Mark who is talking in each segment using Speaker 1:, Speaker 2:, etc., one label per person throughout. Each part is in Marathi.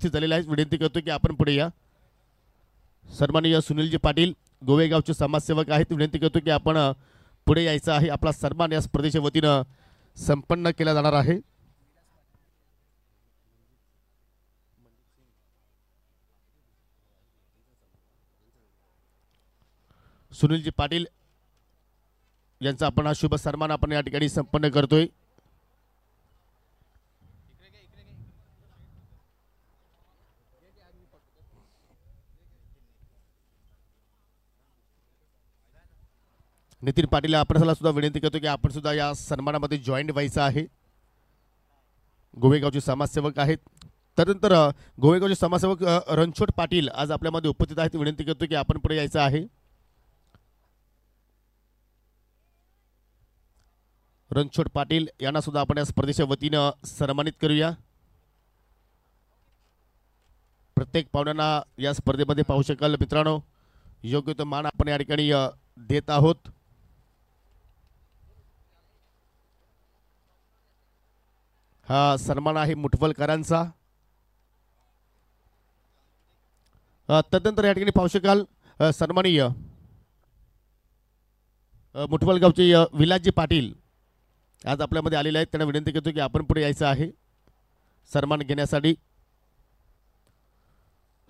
Speaker 1: उपस्थित झालेले आहेत. विनंती करतो की आपण पुढे या. सन्माननीय सुनीलजी पाटील गोवेगावचे समाजसेवक आहेत. विनंती करतो की आपण पुढे यायचं आहे. आपला सन्मान या स्पर्धेच्या वतीनं संपन्न केला जाणार आहे. सुनीलजी पाटील यांचा आपण हा शुभ सन्मान आपण या ठिकाणी संपन्न करतोय. नितीन पाटील आपल्याला सुद्धा विनंती करतो की आपण सुद्धा या सन्मानामध्ये जॉईंट व्हायचं आहे. गोवेगावचे समाजसेवक आहेत. त्यानंतर गोवेगावचे समाजसेवक रणछोड पाटील आज आपल्यामध्ये उपस्थित आहेत. विनंती करतो की आपण पुढे यायचं आहे. रणछोड पाटील यांना सुद्धा आपण या स्पर्धेच्या वतीनं सन्मानित करूया. प्रत्येक पाहुण्यांना या स्पर्धेमध्ये पाहू शकाल मित्रांनो, योग्य तो मान आपण या ठिकाणी देत आहोत. हा सन्मान आहे मुठवलकरांचा. तदनंतर या ठिकाणी पाहू शकाल सन्माननीय मुठवलगावचे विलासजी पाटील आज आपल्यामध्ये आलेले आहेत. त्यांना विनंती करतो की आपण पुढे यायचं आहे सन्मान घेण्यासाठी.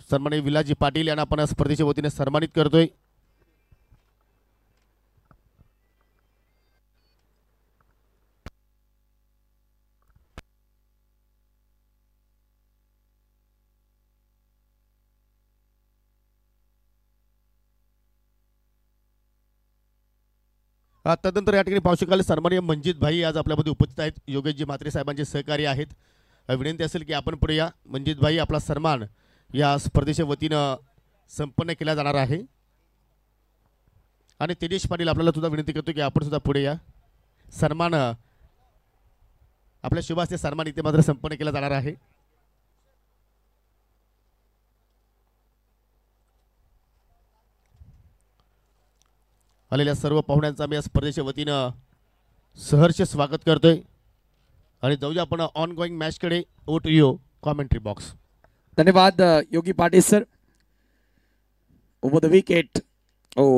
Speaker 1: सन्माननीय विलासजी पाटील यांना आपण स्पर्धेच्या वतीने सन्मानित करतोय. तदनंतर या ठिकाणी पाहू शकाल सन्माननीय मंजित भाई आज आपल्यामध्ये उपस्थित आहेत. योगेशजी म्हात्रे साहेबांचे सहकारी आहेत. विनंती असेल की आपण पुढे या. मंजित भाई आपला सन्मान या स्पर्धेच्या वतीनं संपन्न केला जाणार आहे. आणि तेजेश पाटील आपल्याला सुद्धा विनंती करतो की आपण सुद्धा पुढे या. सन्मान आपल्या शुभास्ते सन्मान इथे मात्र संपन्न केला जाणार आहे. आलेल्या सर्व पाहुण्यांचा मी या स्पर्धेच्या वतीनं सहर्ष स्वागत करतोय. आणि जाऊया आपण ऑन गोईंग मॅचकडे. Over to you commentary box.
Speaker 2: धन्यवाद Yogi Patil sir. Over the wicket.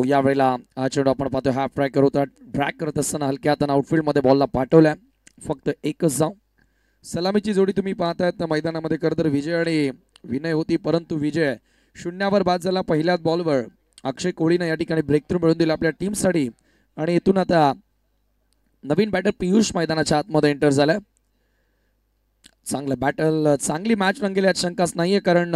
Speaker 2: यावेळेला हा चेंडू आपण पाहतो हाफ ट्रॅक होता. ट्रॅक करत असताना हलक्या हाताने आउटफील्ड मध्ये बॉलला पाठवल्या. फक्त एकच जाऊ. सलामीची जोडी तुम्ही पाहतायत मैदानामध्ये. खरं तर विजय आणि विनय होती, परंतु विजय शून्यावर बाद झाला पहिल्याच बॉलवर. अक्षय कोळीने या ठिकाणी ब्रेक थ्रू मिळवून दिला आपल्या टीमसाठी. आणि इथून आता नवीन बॅटर पियुष मैदानाच्या आतमध्ये एंटर झालाय. चांगलं बॅटल, चांगली मॅच रंगली यात शंकाच नाहीये. कारण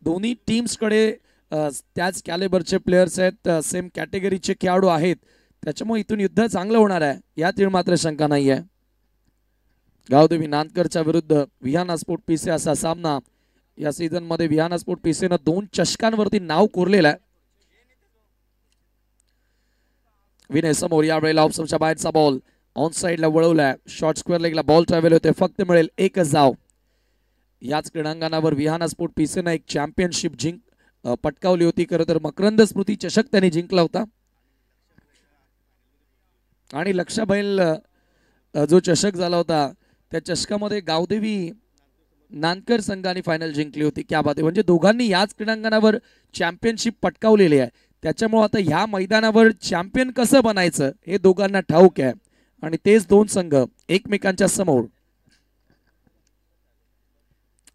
Speaker 2: दोन्ही टीम्सकडे त्याच कॅलिबरचे प्लेयर्स आहेत, सेम कॅटेगरीचे खेळाडू आहेत. त्याच्यामुळे इथून युद्ध चांगलं होणार आहे यात मात्र शंका नाहीये. गावदेवी नांदकरच्या विरुद्ध विहाना स्पोर्ट पीसे असा सामना. या सीझन मध्ये विहाना स्पोर्ट पीसेनं 2 चषकांवरती नाव कोरलेलं आहे. विनय समोर. यावेळेला ऑप्शनच्या बाहेरचा बॉल ऑन साइडला वळवलाय. शॉर्ट स्क्वेअर लेगला बॉल ट्रॅव्हल होते. फक्त मिळेल एकच धाव. याच क्रीडांगणावर विहाना स्पोर्ट पीसेनं एक चॅम्पियनशिप पटकावली होती. खरं तर मकरंद स्मृती चषक त्यांनी जिंकला होता. आणि लक्षाबैल जो चषक झाला होता त्या चषकामध्ये गावदेवी नांदकर संघाने फायनल जिंकली होती. क्या बात आहे. म्हणजे दोघांनी याच क्रीडांगणावर चॅम्पियनशिप पटकावलेली आहे. त्याच्यामुळे आता ह्या मैदानावर चॅम्पियन कसं बनायचं हे दोघांना ठाऊक आहे. आणि तेच दोन संघ एकमेकांच्या समोर.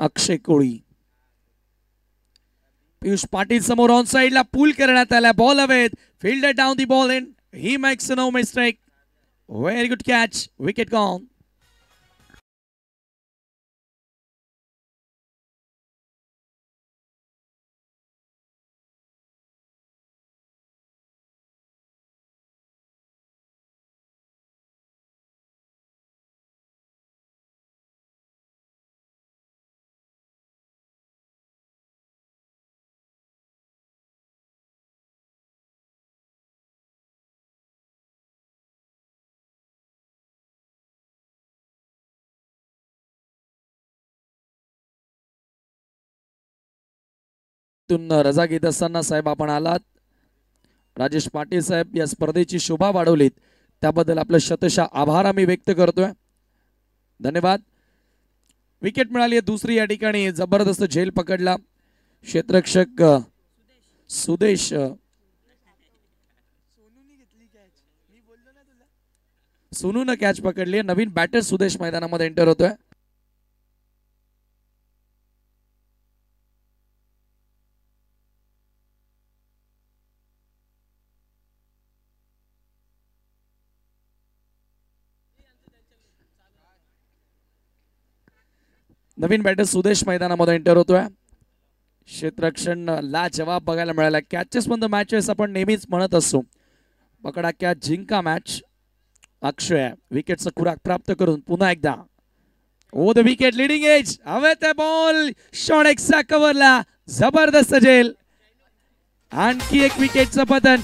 Speaker 2: अक्षय कोळी, पियुष पाटील समोर ऑन साइडला पूल करण्यात आला. बॉल अवेद. Fielder down the ball in. He makes no mistake. Very good catch. Wicket gone. रजा घेत असताना साहेब आपण आलात. राजेश पाटील साहेब या स्पर्धेची शोभा वाढवलीत त्याबद्दल आपलं शतशः आभार आम्ही व्यक्त करतोय. धन्यवाद. विकेट मिळाली आहे दुसरी या ठिकाणी. जबरदस्त झेल पकडला क्षेत्ररक्षक सुदेश. सोनून कॅच पकडली. नवीन बॅटर सुदेश मैदानामध्ये एंटर होतोय. नवीन बॅटर सुदेश मैदानामध्ये एंटर होतोय. क्षेत्ररक्षणला जवाब बघायला मिळाला. कॅचेस मध्ये मॅचेस आपण नेहमीच म्हणत असतो, पकडा कॅच जिंका मॅच. अक्षय विकेटचा खुराक प्राप्त करून पुन्हा एकदा ओ द विकेट लीडिंग एज. हवे ते बॉल शॉट एक्स्ट्रा कव्हरला. जबरदस्त झेल. आणखी एक विकेटचं पतन.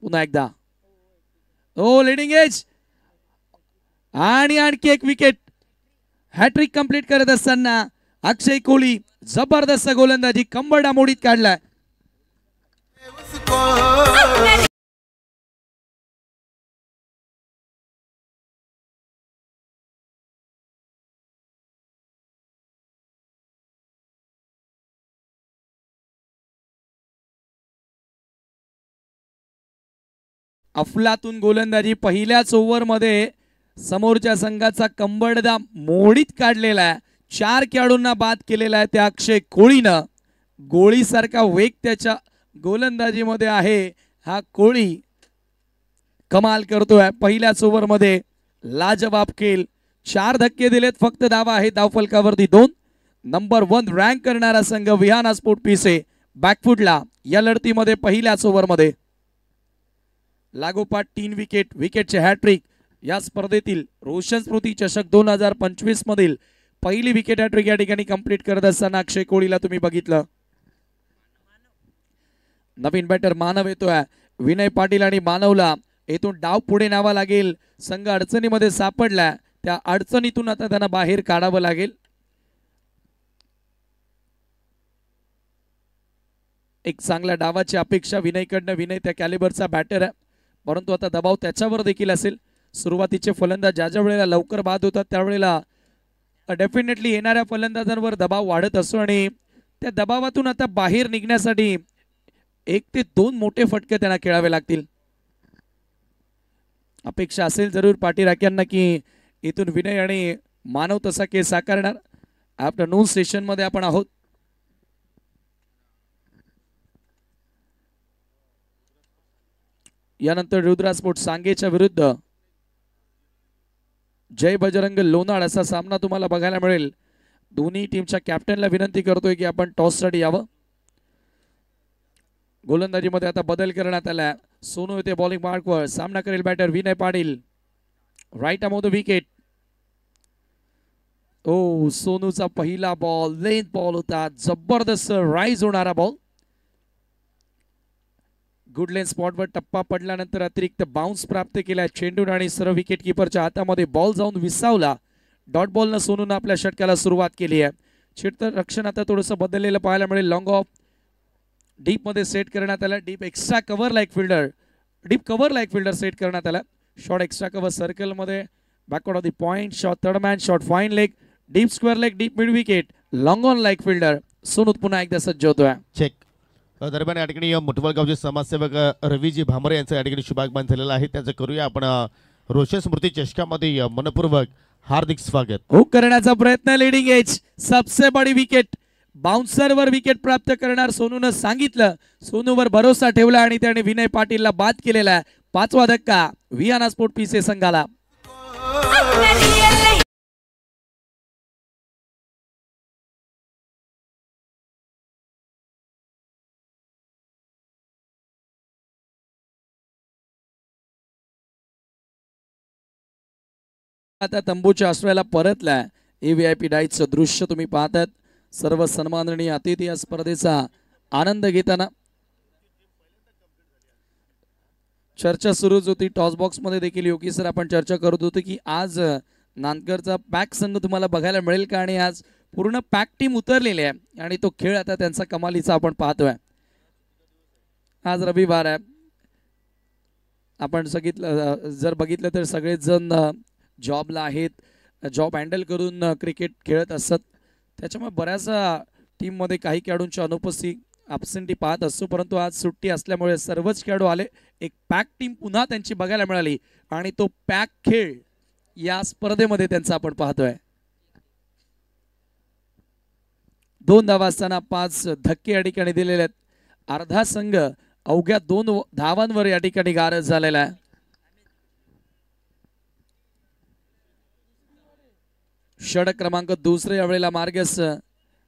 Speaker 2: पुन्हा एकदा ओ लीडिंग एज. आणि आणखी एक विकेट. हॅट्रिक कंप्लीट करत असताना अक्षय कोहली जबरदस्त गोलंदाजी कंबरडा मोडीत काढलाय. अफलातून गोलंदाजी. पहिल्याच ओव्हर मध्ये समोरच्या संघाचा कंबरडा मोडीत काढलेला आहे. 4 खेळाडूंना बाद केलेला आहे त्या अक्षय कोहलीनं. गोळीसारखा वेग त्याच्या गोलंदाजीमध्ये आहे. हा कोहली कमाल करतोय. पहिल्याच ओव्हर मध्ये लाजवाब खेळ. 4 धक्के दिलेत. फक्त धावा आहे धावफलकावरती 2. नंबर 1 रँक करणारा संघ विहाना स्पोर्ट पीसे बॅकफुटला या लढतीमध्ये पहिल्याच ओव्हर मध्ये. लागोपाठ 3 विकेट. विकेटचे हॅट्रिक. या स्पर्धेतील रोशन स्मृती चषक 2025 मधील पहिली विकेट हॅट्रिक या ठिकाणी कंप्लीट करत असताना अक्षय कोहलीला तुम्ही बघितलं. नवीन बॅटर मानव येतोय. विनय पाटील आणि मानवला येथून डाव पुढे न्यावा लागेल. संघ अडचणीमध्ये सापडला. त्या अडचणीतून आता त्यांना बाहेर काढावं लागेल. एक चांगल्या डावाची अपेक्षा विनयकडनं. विनय त्या कॅलिबरचा बॅटर आहे, परंतु आता दबाव त्याच्यावर देखील असेल. सुरुवातीचे फलंदाज ज्या वेळेला लवकर बाद होतात त्यावेळेला डेफिनेटली येणाऱ्या फलंदाजांवर दबाव वाढत असतो आणि त्या दबावातून आता बाहेर निघण्यासाठी 1 ते 2 मोठे फटके त्यांना खेळावे लागतील. अपेक्षा असेल जरूर पाटीराख्यांना की इथून विनय आणि मानव तसा केस साकारणार. आफ्टरनून सेशन मध्ये आपण आहोत. यानंतर रुद्रा स्पोर्ट सांगेच्या विरुद्ध जय बजरंग लोणाळ असा सामना तुम्हाला बघायला मिळेल. दोन्ही टीमच्या कॅप्टनला विनंती करतोय की आपण टॉससाठी यावं. गोलंदाजीमध्ये आता बदल करण्यात आला. सोनू येते बॉलिंग मार्कवर. सामना करेल batter Vinay Patil. Right arm off the wicket. ओ सोनूचा पहिला बॉल लेंथ बॉल होता. जबरदस्त राईज होणारा बॉल. गुड लेन स्पॉटवर टप्पा पडल्यानंतर अतिरिक्त बाउन्स प्राप्त केला चेंडून आणि सर्व विकेट किपरच्या हातामध्ये बॉल जाऊन विसावला. डॉट बॉलनं सोनून आपल्या षटकाला सुरुवात केली आहे. क्षेत्र रक्षण आता थोडंसं बदललेलं पाहायला मिळेल. लॉंग ऑफ डीप मध्ये सेट करण्यात आला. Deep extra cover like fielder. Deep cover like fielder set करण्यात आला. शॉट एक्स्ट्रा कव्हर सर्कल मध्ये backward of the point. Shot third man. Shot fine leg. Deep square leg. Deep mid wicket. Long on like fielder. Sonu पुन्हा एकदा सज्ज होतोय.
Speaker 1: चेक. दरम्यान या ठिकाणी मुठवलगावचे समाजसेवक रवीजी भामरे यांचं या ठिकाणी शुभागमन झालेलं आहे. त्याचं करूया आपण रोशन स्मृती चषकामध्ये मनपूर्वक हार्दिक स्वागत.
Speaker 2: हुक करण्याचा प्रयत्न. Leading edge. सबसे बडी विकेट बाउन्सरवर विकेट प्राप्त करणार सोनूनं सांगितलं. सोनूवर भरोसा ठेवला आणि त्याने विनय पाटीलला बाद केलेला आहे. 5वा धक्का वियाना स्पोर्ट पीसे संघाला. आता तंबूच्या आश्रयाला परतलाय. AVIP डाईटचं दृश्य तुम्ही पाहतात. सर्व सन्माननीय अतिथी या स्पर्धेचा आनंद घेताना. चर्चा सुरूच होती टॉस बॉक्स मध्ये देखील योगी सर आपण चर्चा करत होतो की आज नांदगडचा पॅक संघ तुम्हाला बघायला मिळेल का, आणि आज पूर्ण पॅक टीम उतरलेली आहे आणि तो खेळ आता त्यांचा कमालीचा आपण पाहतोय. आज रविवार आहे. आपण जर बघितलं तर सगळेच जण जॉबला आहेत, जॉब हँडल करून क्रिकेट खेळत असतात. त्याच्यामुळे बऱ्याचशा टीममध्ये काही खेळाडूंची अनुपस्थिती ॲब्सेंटी पाहत असतो, परंतु आज सुट्टी असल्यामुळे सर्वच खेळाडू आले. एक पॅक टीम पुन्हा त्यांची बघायला मिळाली आणि तो पॅक खेळ या स्पर्धेमध्ये त्यांचा आपण पाहतोय. 2 धावा असताना 5 धक्के या ठिकाणी दिलेले आहेत. अर्धा संघ अवघ्या 2 धावांवर या ठिकाणी गारज झालेला आहे. षटक क्रमांक 2 यावेळेला मार्गस.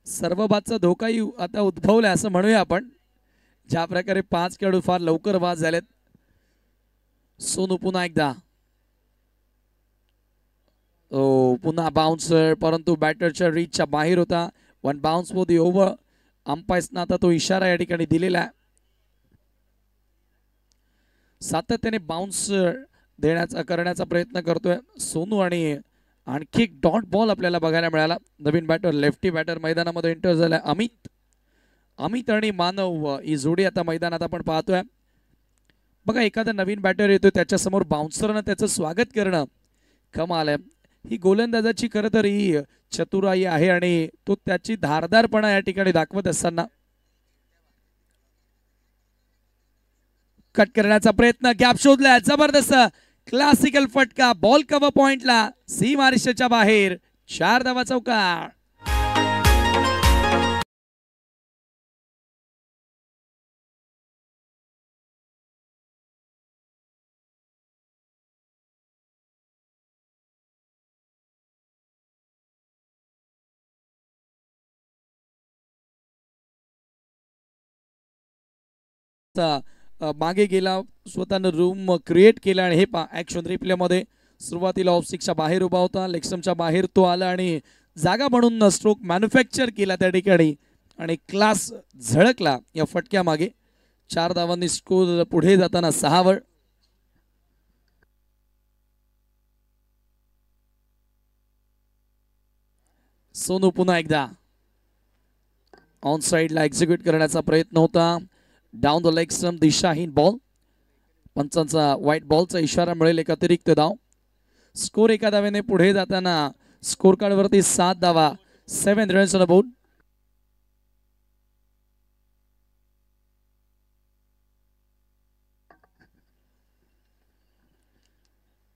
Speaker 2: सर्व बादचा धोकाही आता उद्भवला असं म्हणूया आपण. ज्या प्रकारे 5 खेळाडू फार लवकर बाद झालेत. सोनू पुन्हा एकदा पुन्हा बाउन्सर, परंतु बॅटरच्या रीचच्या बाहेर होता. 1 बाउन्स फॉर दी ओव्हर. अंपायर्सना आता तो इशारा या ठिकाणी दिलेला आहे. सातत्याने बाउन्स करण्याचा प्रयत्न करतोय सोनू आणि आणखी एक डॉट बॉल आपल्याला बघायला मिळाला. नवीन बॅटर लेफ्टी बॅटर मैदानामध्ये एंटर झालाय अमित आणि मानव ही जोडी आता मैदानात आपण पाहतोय. बघा एखादा नवीन बॅटर येतो त्याच्यासमोर बाउन्सरनं त्याचं स्वागत करणं कमाल आहे. ही गोलंदाजाची खरं तर ही चतुराई आहे आणि तो त्याची धारदारपणा या ठिकाणी दाखवत असताना कट करण्याचा प्रयत्न, गॅप शोधलाय, जबरदस्त क्लासिकल फटका, बॉल कव्हर पॉइंटला, सीमारेषेच्या बाहेर. 4 धावा चौकार. मागे गेला, स्वतःनं रूम क्रिएट केला आणि हे ऍक्शन रिप्ले मध्ये सुरुवातीला ऑफ स्टिकच्या बाहेर उभा होता, लेगस्टमच्या बाहेर तो आला आणि जागा म्हणून स्ट्रोक मॅन्युफॅक्चर केला त्या ठिकाणी आणि क्लास झळकला या फटक्या मागे. 4 धावांनी स्कोर पुढे जाताना 6 वर. सोनू पुन्हा एकदा ऑन साइडला एक्झिक्यूट करण्याचा प्रयत्न होता. डाऊन द लेग स्टंप, दिशाहीन बॉल. पंचांचा व्हाईट बॉलचा इशारा मिळेल, एक अतिरिक्त धाव. स्कोर एका धावेने पुढे जाताना स्कोर कार्ड वरती 7 धावा, 7 runs on the board.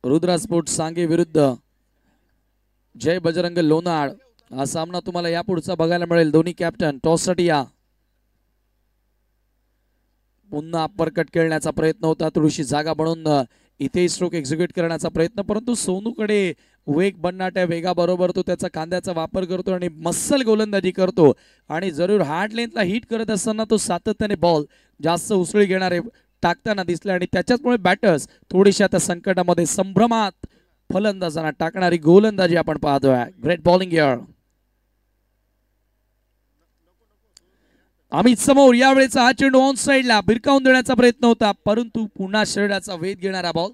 Speaker 2: Rudra sport सांगे विरुद्ध जय बजरंग लोणाळ हा सामना तुम्हाला यापुढचा बघायला मिळेल. दोन्ही कॅप्टन टॉससाठी या. पुन्हा अप्पर कट खेळण्याचा प्रयत्न होता, थोडीशी जागा बनवून इथे स्ट्रोक एक्झिक्यूट करण्याचा प्रयत्न, परंतु सोनूकडे वेग बनणाट्या वेगाबरोबर तो त्याचा खांद्याचा वापर करतो आणि मस्सल गोलंदाजी करतो आणि जरूर हार्ड लेंथला हिट करत असताना तो सातत्याने बॉल जास्त उसळी घेणारे टाकताना दिसले आणि त्याच्यामुळे बॅटर्स थोडीशी आता संकटामध्ये. संभ्रमात फलंदाजांना टाकणारी गोलंदाजी आपण पाहतोय. Great bowling here. अमित समोर यावेळेचा हा चेंडू ऑन साइडला भिरकावून देण्याचा प्रयत्न होता, परंतु पुन्हा शरीराचा वेध घेणारा बॉल.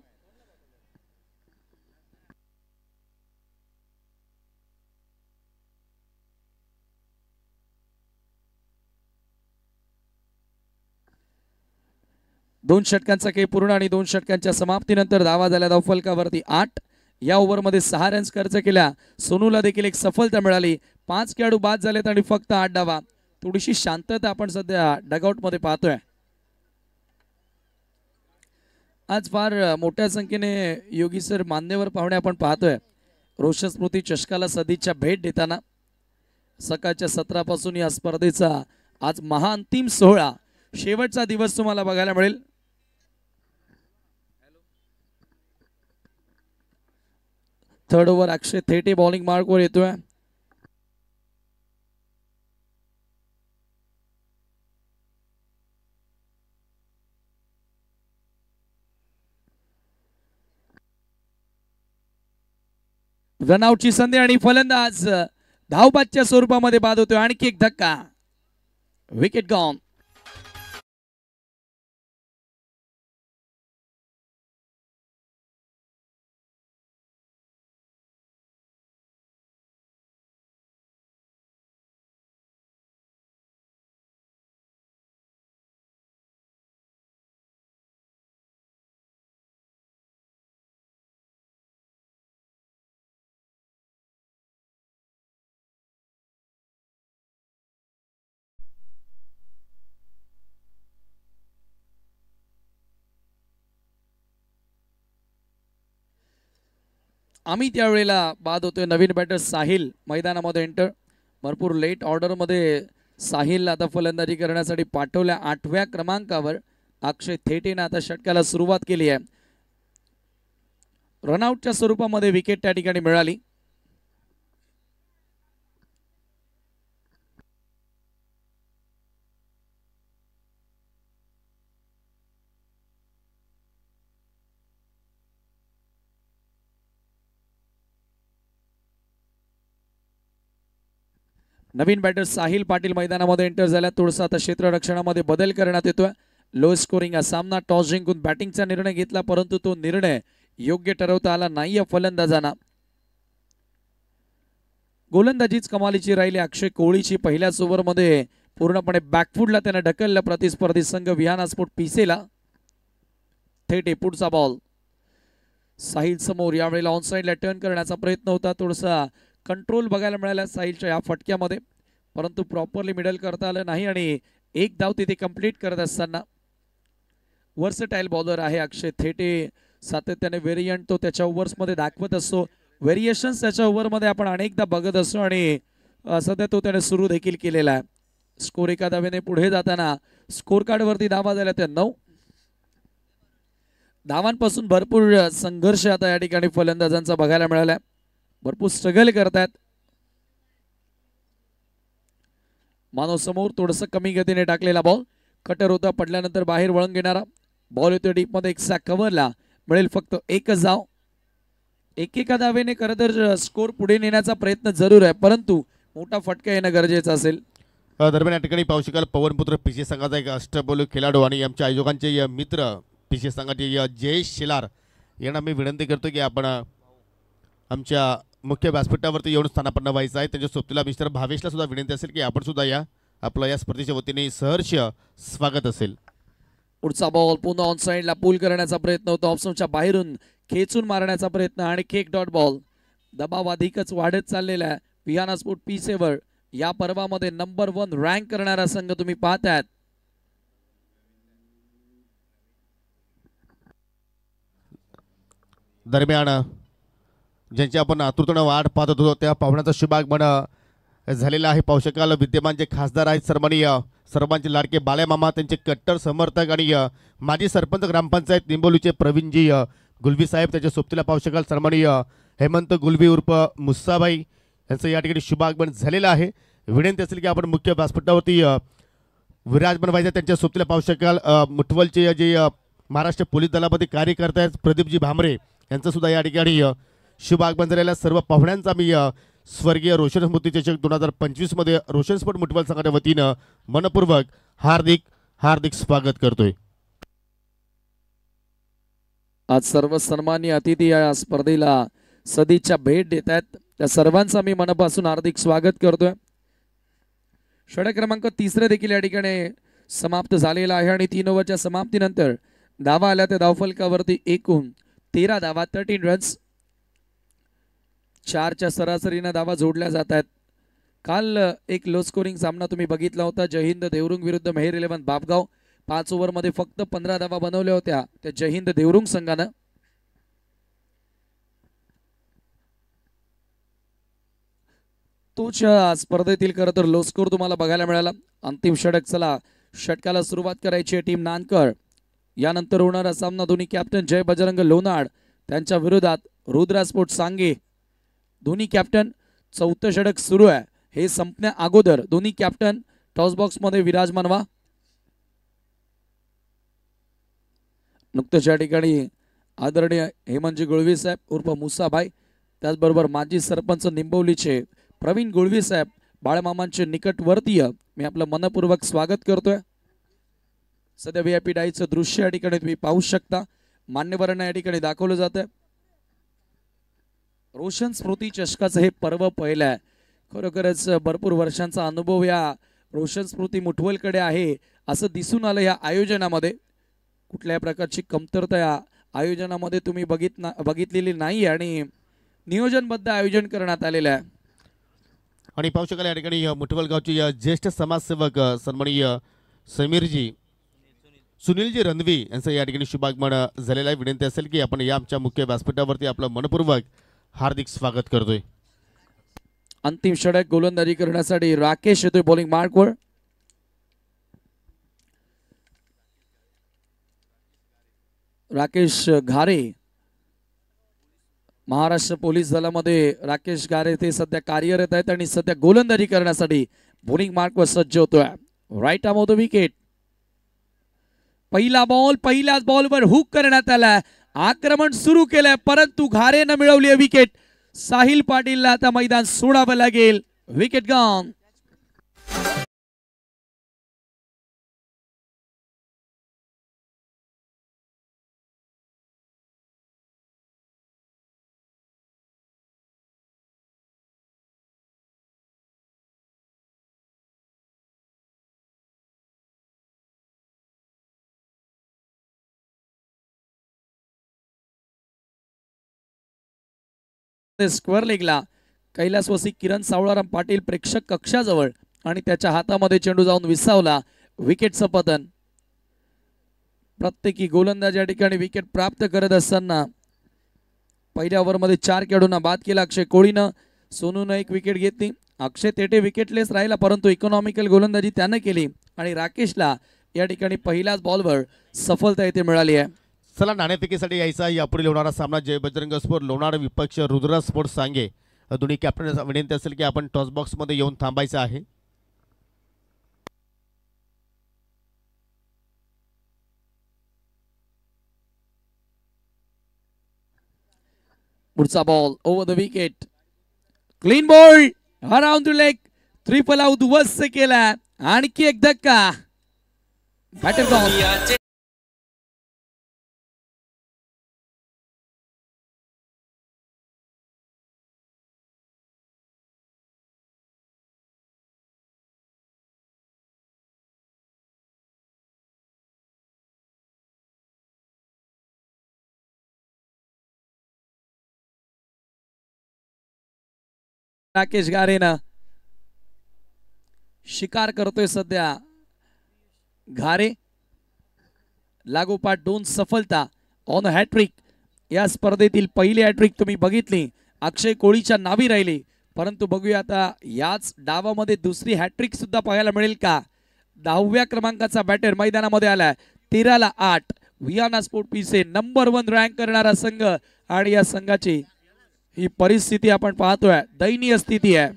Speaker 2: दोन षटकांचा खेळ पूर्ण आणि 2 षटकांच्या समाप्तीनंतर धावा झाल्या धावफलकावरती 8. या ओव्हरमध्ये 6 रन्स खर्च केल्या. सोनूला देखील एक सफलता मिळाली. 5 खेळाडू बाद झालेत आणि फक्त 8 धावा. थोडीशी शांतता आपण सध्या डगआउट मध्ये पाहतोय. आज फार मोठ्या संख्येने योगी सर मान्यवर पाहुणे आपण पाहतोय. रोशन स्मृती चषकाला सदिच्छा भेट देताना सकाळच्या 17 पासून या स्पर्धेचा आज महाअंतिम सोहळा शेवटचा दिवस तुम्हाला बघायला मिळेल. थर्ड ओव्हर अक्षय थेटे बॉलिंग मार्कवर येतोय. रनआउटची संधी आणि फलंदाज धावबादच्या स्वरूपामध्ये बाद होतोय. आणखी एक धक्का, विकेट गॉन. आम्ही त्यावेळेला बाद होतोय. नवीन बॅटर साहिल मैदानामध्ये एंटर. भरपूर लेट ऑर्डर मध्ये साहिल आता फलंदाजी करण्यासाठी पाठवल्या. 8व्या क्रमांकावर अक्षय थेटेने आता षटकाला सुरुवात केली आहे. रनआउटच्या स्वरूपामध्ये विकेट त्या ठिकाणी मिळाली. नवीन बॅटर साहिल पाटील मैदानामध्ये एंटर झाल्या. थोडंसं आता क्षेत्ररक्षणामध्ये बदल करण्यात येतोय. लो स्कोरिंग हा सामना. टॉस जिंकून बॅटिंगचा निर्णय घेतला, परंतु तो निर्णय योग्य ठरवता आला नाहीये फलंदाजांना. गोलंदाजीच कमालीची राहिली. अक्षय कोहलीची पहिल्याच ओव्हरमध्ये पूर्णपणे बॅकफुटला त्याने ढकललं प्रतिस्पर्धी संघ विहाना स्पोर्ट पिसेला. थेटे पुढचा बॉल साहिल समोर. यावेळेला ऑन साइडला टर्न करण्याचा प्रयत्न होता. थोडासा कंट्रोल बघायला मिळाला साहिलच्या या फटक्यामध्ये, परंतु प्रॉपरली मिडल करता आलं नाही आणि एक धाव तिथे कंप्लीट करत असताना. वर्सटाईल बॉलर आहे अक्षय थेटे. सातत्याने व्हेरियंट तो त्याच्या ओव्हर्समध्ये दाखवत असतो. व्हेरिएशन्स त्याच्या ओव्हरमध्ये आपण अनेकदा बघत असतो आणि सध्या तो त्याने सुरू देखील केलेला आहे. स्कोर एका धावेने पुढे जाताना स्कोर कार्ड वरती धावा झाल्या त्या 9 धावांपासून. भरपूर संघर्ष आता या ठिकाणी फलंदाजांचा बघायला मिळाला. भरपूर स्ट्रगल करतात. मानव समोर थोडंसं कमी गतीने टाकलेला बॉल. कटर होता, पडल्यानंतर बाहेर वळण घेणारा बॉल येतो डीप मध्ये. एक सॅक कव्हरला मिळेल फक्त एकच धाव. एकेका धावेने खरं तर स्कोर पुढे नेण्याचा प्रयत्न जरूर आहे, परंतु मोठा फटका येणं गरजेचं असेल.
Speaker 1: दरम्यान या ठिकाणी पाहू शकाल पवनपुत्र पीसी संघाचा एक अष्टपैलू खेळाडू आणि आमच्या आयोजकांचे मित्र पीसी संघाचे जयेश शिलार यांना मी विनंती करतो की आपण आमच्या मुख्य व्यासपीठावरती येऊन स्थानापन्न व्हायचं आहे. त्यांच्या सोबतीला मिस्टर भावेशला सुद्धा विनंती असेल की आपण सुद्धा या. आपलं या स्पर्धेच्या वतीने सहर्ष स्वागत असेल.
Speaker 2: पुढचा बॉल पुन्हा ऑन साइडला पूल करण्याचा प्रयत्न होता. ऑप्शनच्या बाहेरून खेचून मारण्याचा प्रयत्न आणि केक डॉट बॉल. दबाव अधिकच वाढत चाललेला आहे. विहाना स्पोर्ट पीसेवर या पर्वामध्ये नंबर 1 रँक करणारा संघ तुम्ही पाहताय.
Speaker 1: दरम्यान ज्यांची आपण आतुरतेने वाट पाहत होतो त्या पाहुण्याचा शुभागमन झालेला आहे. पाहू शकाल विद्यमान जे खासदार आहेत सन्माननीय सर्वांचे लाडके बाळ्यामामा, त्यांचे कट्टर समर्थक आणि माजी सरपंच ग्रामपंचायत निंबोलीचे प्रवीणजी गुलवी साहेब, त्याच्या सोबतीला पाहू शकाल सन्माननीय हेमंत गुलवी उर्फ मुस्साबाई यांचं या ठिकाणी शुभागमन झालेलं आहे. विनंती असेल की आपण मुख्य व्यासपीठावरती विराजमान व्हायचं. त्यांच्या सोबतीला पाहू शकाल मुठवलचे जे महाराष्ट्र पोलीस दलामध्ये कार्य करत आहेत प्रदीपजी भामरे यांचं सुद्धा या ठिकाणी शुभागमन झालेल्या सर्व पाहुण्यांचा मी स्वर्गीय रोशन स्मृती चषक 2025 मध्ये रोशन स्पोर्ट मुठवल संघाच्या वतीनं मनपूर्वक हार्दिक हार्दिक स्वागत करतोय.
Speaker 2: आज सर्व सन्माननीय अतिथी या स्पर्धेला सदिच्छा भेट देत आहेत. त्या सर्वांचा मी मनापासून हार्दिक स्वागत करतोय. षटक क्रमांक 3 देखील या ठिकाणी समाप्त झालेला आहे आणि 3 ओव्हरच्या समाप्तीनंतर धावा आल्या त्या धावफलकावरती एकूण 13 धावा, 13 रन्स. 4च्या सरासरीने धावा जोडल्या जात आहेत. काल एक लो स्कोरिंग सामना तुम्ही बघितला होता. जयहिंद देवरुंग विरुद्ध मेहर 11 बापगाव. 5 ओव्हरमध्ये फक्त 15 धावा बनवल्या होत्या त्या जयहिंद देवरुंग संघानं. तोच या स्पर्धेतील खरं तर लो स्कोर तुम्हाला बघायला मिळाला. अंतिम षटक, चला षटकाला सुरुवात करायची आहे टीम नानकर. यानंतर होणारा सामना दोन्ही कॅप्टन जय बजरंग लोणाड त्यांच्या विरोधात रुद्रा स्पोर्ट्स सांगे. दोन्ही कॅप्टन, चौथं षटक सुरू आहे. हे संपण्या अगोदर दोन्ही कॅप्टन टॉस बॉक्स मध्ये विराजमान व्हा. नुकतंच या ठिकाणी आदरणीय हेमंतजी गुळवी साहेब उर्फ मुसाभाई, त्याचबरोबर माजी सरपंच निंबवलीचे प्रवीण गुळवी साहेब, बाळमामांचे निकटवर्तीय, मी आपलं मनपूर्वक स्वागत करतोय. सध्या VIP डाईचं दृश्य या ठिकाणी तुम्ही पाहू शकता. मान्यवरांना या ठिकाणी दाखवलं जात आहे. रोशन स्मृती चषकाचं हे पर्व पहिलं आहे. खरोखरच भरपूर वर्षांचा अनुभव या रोशन स्मृती मुठवलकडे आहे असं दिसून आलं. या आयोजनामध्ये कुठल्याही प्रकारची कमतरता या आयोजनामध्ये तुम्ही बघितलेली नाही आणि नियोजनबद्ध आयोजन करण्यात आलेलं आहे.
Speaker 1: आणि पाहू शकाल या ठिकाणी मुठवल गावचे ज्येष्ठ समाजसेवक सन्माननीय समीरजी सुनीलजी रणवी यांचं या ठिकाणी शुभागमन झालेलं आहे. विनंती असेल की आपण या आमच्या मुख्य व्यासपीठावरती आपलं मनपूर्वक हार्दिक स्वागत करतोय.
Speaker 2: अंतिम षटक गोलंदाजी करण्यासाठी राकेश येतोय बॉलिंग मार्कवर. राकेश घारे, महाराष्ट्र पोलीस दलामध्ये राकेश घारे ते सध्या कार्यरत आहेत आणि सध्या गोलंदाजी करण्यासाठी बॉलिंग मार्कवर सज्ज होतोय. Right arm off the wicket. पहिला बॉल पहिल्याच बॉलवर हुक करण्यात आला. आक्रमण सुरू केलंय परंतु घारेनं मिळवली आहे विकेट. साहिल पाटीलला आता मैदान सोडावं लागेल. Wicket gone. स्क्वेअर लेगला कैलासवासी किरण सावळाराम पाटील प्रेक्षक कक्षाजवळ आणि त्याच्या हातामध्ये चेंडू जाऊन विसावला. विकेटचं पतन. प्रत्येकी गोलंदाज या ठिकाणी विकेट प्राप्त करत असताना पहिल्या ओव्हरमध्ये 4 खेळाडूंना बाद केला. अक्षय कोळीनं, सोनूनं 1 विकेट घेतली. अक्षय तेटे विकेटलेस राहिला परंतु इकॉनॉमिकल गोलंदाजी त्यानं केली आणि राकेशला या ठिकाणी पहिल्याच बॉलवर सफलता इथे मिळाली आहे.
Speaker 1: चला नाणेफेकीसाठी यायचा यापुढे होणारा सामना जय बजरंग स्पोर्ट लोणाड विपक्ष रुद्रा स्पोर्ट्स सांगे. दोन्ही कॅप्टन विनंती असेल की आपण टॉस बॉक्स मध्ये येऊन थांबायचं आहे.
Speaker 2: पुढचा ball over the wicket. Clean ball around the leg. Triple out वस्त केला. आणखी एक धक्का. Batter ball. राकेश घारेनं शिकार करतोय सध्या. घारे लागोपाठ 2 सफलता ऑन हॅट्रिक. या स्पर्धेतील पहिली हॅट्रिक तुम्ही बघितली अक्षय कोळीच्या नावी राहिली. परंतु बघूया आता याच डावामध्ये दुसरी हॅट्रिक सुद्धा पाहायला मिळेल का. 10व्या क्रमांकाचा बॅटर मैदानामध्ये आलाय. 13ला 8. वियाना स्पोर्ट पीसे नंबर 1 रँक करणारा संघ आणि या संघाची ही परिस्थिती आपण पाहतोय. दयनीय स्थिती आहे.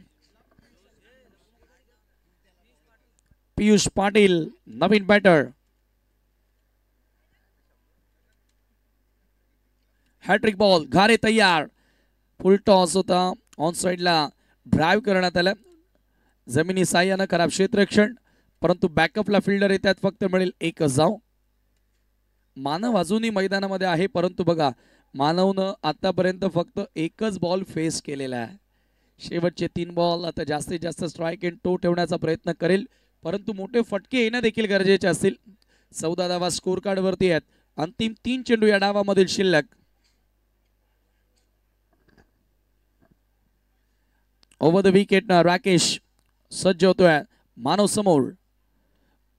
Speaker 2: पियुष पाटील नवीन बॅटर. Hat trick ball. घारे तयार. फुल टॉस होता. ऑन साइडला ड्राइव्ह करण्यात आला. जमिनी साह्यानं खराब क्षेत्ररक्षण परंतु बॅकअपला फिल्डर येतात. फक्त मिळेल 1 जाऊ. मानव अजूनही मैदानामध्ये आहे परंतु बघा मानवनं आतापर्यंत फक्त 1च बॉल फेस केलेला आहे. शेवटचे 3 बॉल आता जास्तीत जास्त स्ट्राईक एंड टो ठेवण्याचा प्रयत्न करेल परंतु मोठे फटके येणं देखील गरजेचे असतील. 14 धावा स्कोर कार्ड वरती आहेत. अंतिम 3 चेंडू या डावामधील शिल्लक. ओव्हर द विकेट ना राकेश सज्ज होतोय. मानव समोर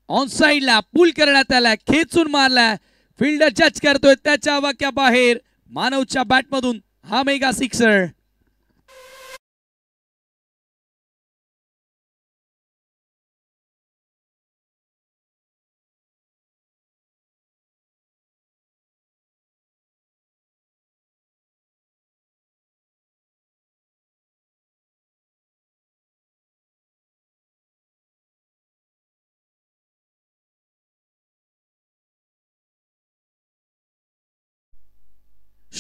Speaker 2: ऑन साइडला पुल करण्यात आला. खेचून मारला. फिल्डर जज करतोय त्याच्या वाक्या बाहेर. मानवच्या बॅटमधून हा मेगा सिक्सर.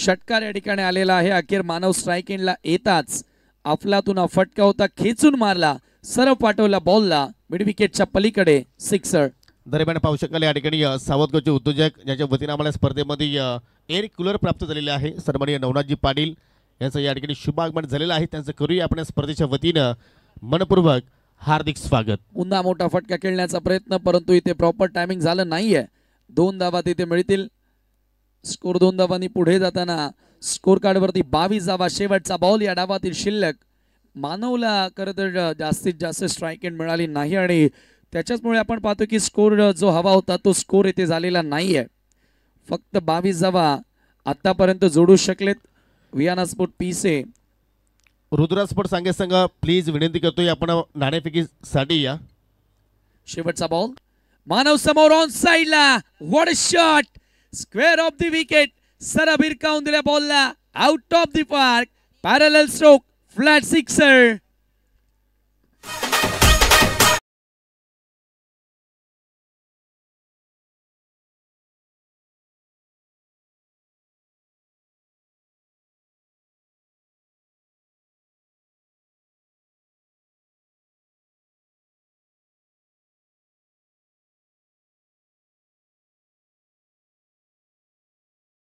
Speaker 2: षटकार या ठिकाणी आलेला आहे. अखेर मानव स्ट्राईक एंडला येताच अफलातून हा फटका होता, खेचून मारला, सरळ पाठवला बॉलला मिड विकेटच्या पलीकडे, सिक्सर.
Speaker 1: दरम्यान पाहू शकाल या ठिकाणी सावधगावचे उद्योजक यांच्या वतीने आम्हाला स्पर्धेमध्ये एअर कूलर प्राप्त झालेले आहे. सन्माननीय नवनाथजी पाटील यांचं या ठिकाणी शुभ आगमन झालेलं आहे. त्यांचं करूया आपण या स्पर्धेच्या वतीनं मनपूर्वक हार्दिक स्वागत.
Speaker 2: पुन्हा मोठा फटका खेळण्याचा प्रयत्न, परंतु इथे प्रॉपर टायमिंग झालं नाहीये. 2 धावा तिथे मिळतील. स्कोर 2 धावांनी पुढे जाताना स्कोर कार्डवरती 22 धावा. शेवटचा बॉल या डावातील शिल्लक. मानवला खरं तर जास्तीत जास्त स्ट्राईक एंड मिळाली नाही आणि त्याच्याचमुळे आपण पाहतो की स्कोर जो हवा होता तो स्कोर इथे झालेला नाहीये. फक्त 22 धावा आतापर्यंत जोडू शकलेत वियाना स्पोर्ट पीसे.
Speaker 1: रुद्रा स्पोर्ट सांगे संघ प्लीज विनंती करतोय आपण नाणेफेकीसाठी या.
Speaker 2: शेवटचा बॉल मानव समोर ऑन साइडला. What a shot, square off the wicket. सरळ भिरकावून दिल्या बॉलला out of the park. Parallel stroke, flat sixer.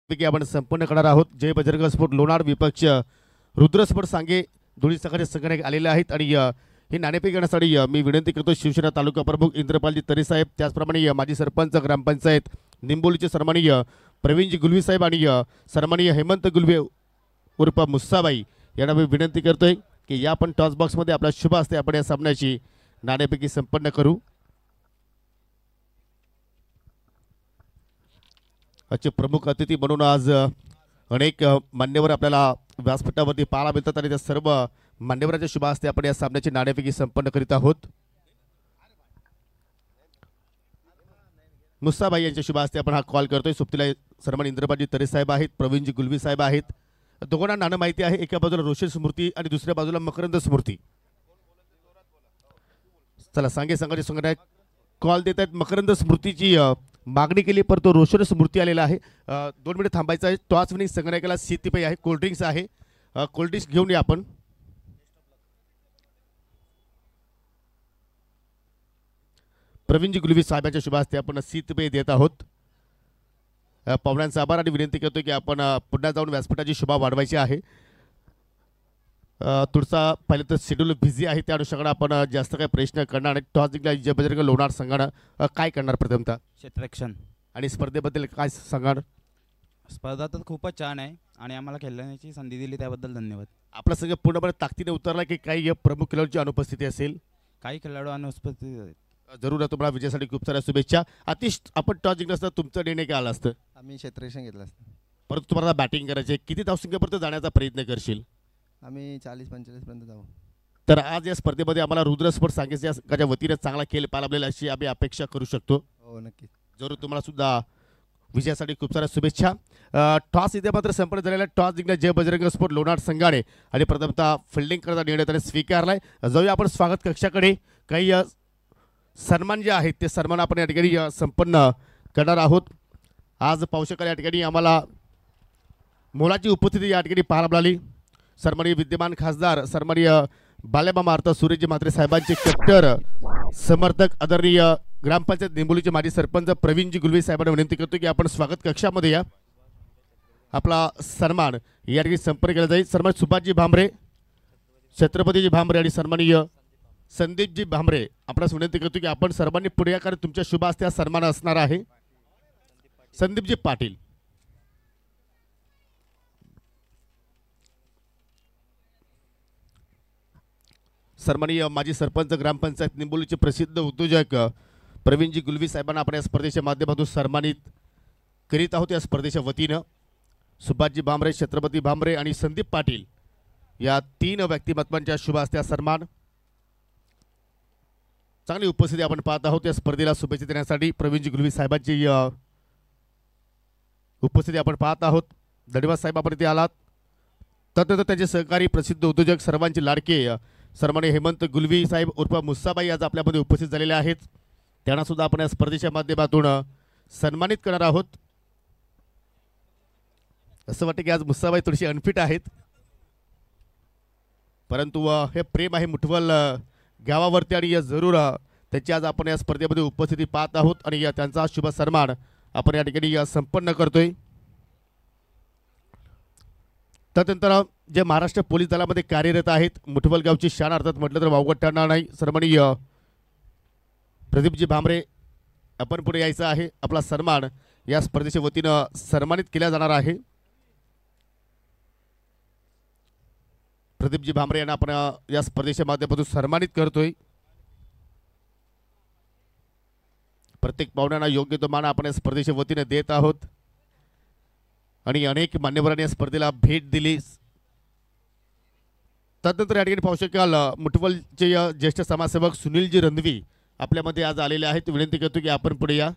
Speaker 1: पैकी आपण संपन्न करणार आहोत. जय बजरंग स्पोर्ट लोणार विपक्ष रुद्र स्पोर्ट सांगे दोन्ही संघाचे संघटक आलेले आहेत आणि हे नाणेफेक घेण्यासाठी मी विनंती करतो शिवसेना तालुका प्रमुख इंद्रपालजी तरे साहेब, त्याचप्रमाणे माजी सरपंच ग्रामपंचायत निंबोलीचे सन्माननीय प्रवीणजी गुलवी साहेब आणि सन्माननीय हेमंत गुलवे उर्फ मुस्साबाई यांना मी विनंती करतोय की या आपण टॉस बॉक्समध्ये आपला शुभ हस्ते आपण या सामन्याची नाणेफेकी संपन्न करू. आजचे प्रमुख अतिथी म्हणून आज अनेक मान्यवर आपल्याला व्यासपीठावरती पाहायला मिळतात आणि त्या सर्व मान्यवरांच्या शुभ हस्ते आपण या सामन्याची नाणेफेकी संपन्न करीत आहोत. मुस्साबाई यांच्या शुभ हस्ते आपण हा कॉल करतोय. सुप्तीला सन्मान इंद्रपालजी तरे साहेब आहेत, प्रवीणजी गुलवी साहेब आहेत. दोघांना नाणं माहिती आहे. एका बाजूला रोशन स्मृती आणि दुसऱ्या बाजूला मकरंद स्मृती. चला सांगे संघाचे संघटक कॉल देत आहेत. मकरंद स्मृतीची मागणी केली परंतु रोशन स्मृती आलेला आहे. 2 मिनिट थांबायचं आहे. टॉस विनिंग संघटकाला शीतपेय आहे, कोल्ड्रिंक्स आहे. कोल्ड्रिंक्स घेऊन या आपण. प्रवीणजी गुलवी साहेबांच्या शुभ हस्ते आपण शीतपेय देत आहोत. पाहुण्यांचा आभार आणि विनंती करतो की आपण पुन्हा जाऊन व्यासपीठाची शोभा वाढवायची आहे. तुमचा पहिले तर शेड्यूल बिझी आहे, त्या अनुषंगाने आपण जास्त काही प्रश्न करणार आणि टॉस जिंकला जय बजरंग लोणार संघानं काय करणार प्रथमतः
Speaker 3: क्षेत्ररक्षण.
Speaker 1: आणि स्पर्धेबद्दल काय सांगणार?
Speaker 3: स्पर्धा तर खूपच छान आहे आणि आम्हाला खेळण्याची संधी दिली त्याबद्दल धन्यवाद.
Speaker 1: आपला संघ पूर्णपणे ताकदीने उतरला की काही प्रमुख खेळाडूंची अनुपस्थिती असेल?
Speaker 3: काही खेळाडू अनुपस्थित आहेत.
Speaker 1: जरूर तुम्हाला विजयासाठी खूप साऱ्या शुभेच्छा. अतिश आपण टॉस जिंकलं असतं तुमचा निर्णय काय आला असतं?
Speaker 4: आम्ही क्षेत्ररक्षण घेतलं असतं.
Speaker 1: परंतु तुम्हाला बॅटिंग करायचे. किती धावसंख्येपर्यंत जाण्याचा प्रयत्न करशील?
Speaker 4: आम्ही 40-45 पर्यंत जाऊ.
Speaker 1: तर आज या स्पर्धेमध्ये आम्हाला रुद्र स्पोर्ट सांगेच्या संघाच्या वतीने चांगला खेळ पाहायला मिळेल अशी आम्ही अपेक्षा करू शकतो.
Speaker 4: हो नक्कीच.
Speaker 1: जरूर तुम्हाला सुद्धा विजयासाठी खूप साऱ्या शुभेच्छा. टॉस इथे मात्र संपन्न झालेला. टॉस जिंकला जय बजरंग स्पोर्ट लोणार संघाने आणि प्रथमतः फिल्डिंग करता निर्णय त्याने स्वीकारलाय. जाऊया आपण स्वागत कक्षाकडे. काही सन्मान जे आहेत ते सन्मान आपण या ठिकाणी संपन्न करणार आहोत. आज पाहू शकाल या ठिकाणी आम्हाला मोलाची उपस्थिती या ठिकाणी पाहायला मिळाली. सन्माननीय विद्यमान खासदार सन्माननीय बालेमामा अर्थ सूर्यजी म्हात्रे साहेबांचे कट्टर समर्थक आदरणीय ग्रामपंचायत निंबोलीचे माजी सरपंच प्रवीणजी गुलवे साहेबांना विनंती करतो की आपण स्वागत कक्षामध्ये या. आपला सन्मान या ठिकाणी संपर्क केला जाईल. सन्मान सुभाषजी भामरे, छत्रपतीजी भामरे आणि सन्माननीय संदीपजी भामरे आपणास विनंती करतो की आपण सर्वांनी पुढे या, कारण तुमच्या शुभ हस्ते हा सन्मान असणार आहे. संदीपजी पाटील, सन्माननीय माजी सरपंच ग्रामपंचायत निंबोलीचे प्रसिद्ध उद्योजक प्रवीणजी गुलवी साहेबांना आपण या स्पर्धेच्या माध्यमातून सन्मानित करीत आहोत. या स्पर्धेच्या वतीनं सुभाषजी भामरे, छत्रपती भामरे आणि संदीप पाटील या 3 व्यक्तिमत्वांच्या शुभ हस्ते सन्मान. चांगली उपस्थिती आपण पाहत आहोत. या स्पर्धेला शुभेच्छा देण्यासाठी प्रवीणजी गुलवी साहेबांची उपस्थिती आपण पाहत आहोत. धन्यवाद साहेब आपण इथे आलात. तदनंतर त्यांचे सहकारी प्रसिद्ध उद्योजक सर्वांचे लाडके सन्माननीय हेमंत गुलवी साहेब उर्फ मुस्साबाई आज आपल्यामध्ये उपस्थित झालेले आहेत. त्यांना सुद्धा आपण या स्पर्धेच्या माध्यमातून सन्मानित करणार आहोत. असं वाटतं की आज मुस्साबाई थोडीशी अनफिट आहेत, परंतु हे प्रेम आहे मुठवल गावावरती आणि जरूर त्याची आज आपण या स्पर्धेमध्ये उपस्थिती पाहत आहोत आणि त्यांचा शुभ सन्मान आपण या ठिकाणी संपन्न करतोय. त्यानंतर जे महाराष्ट्र पोलीस दलामध्ये कार्यरत आहेत, मुठवल गावची शान अर्थात म्हटलं तर वावगं ठरणार नाही. सन्माननीय प्रदीपजी भामरे आपण पुढे यायचं आहे. आपला सन्मान या स्पर्धेच्या वतीनं सन्मानित केला जाणार आहे. प्रदीपजी भामरे यांना आपण या स्पर्धेच्या माध्यमातून सन्मानित करतोय. प्रत्येक पाहुण्यांना योग्य तो मान आपण या स्पर्धेच्या वतीने देत आहोत आणि अनेक मान्यवरांनी या स्पर्धेला भेट दिली. त्यानंतर या ठिकाणी पाहू शकाल मुठवलचे ज्येष्ठ समाजसेवक सुनीलजी रणवी आपल्यामध्ये आज आलेले आहेत. विनंती करतो की आपण पुढे या.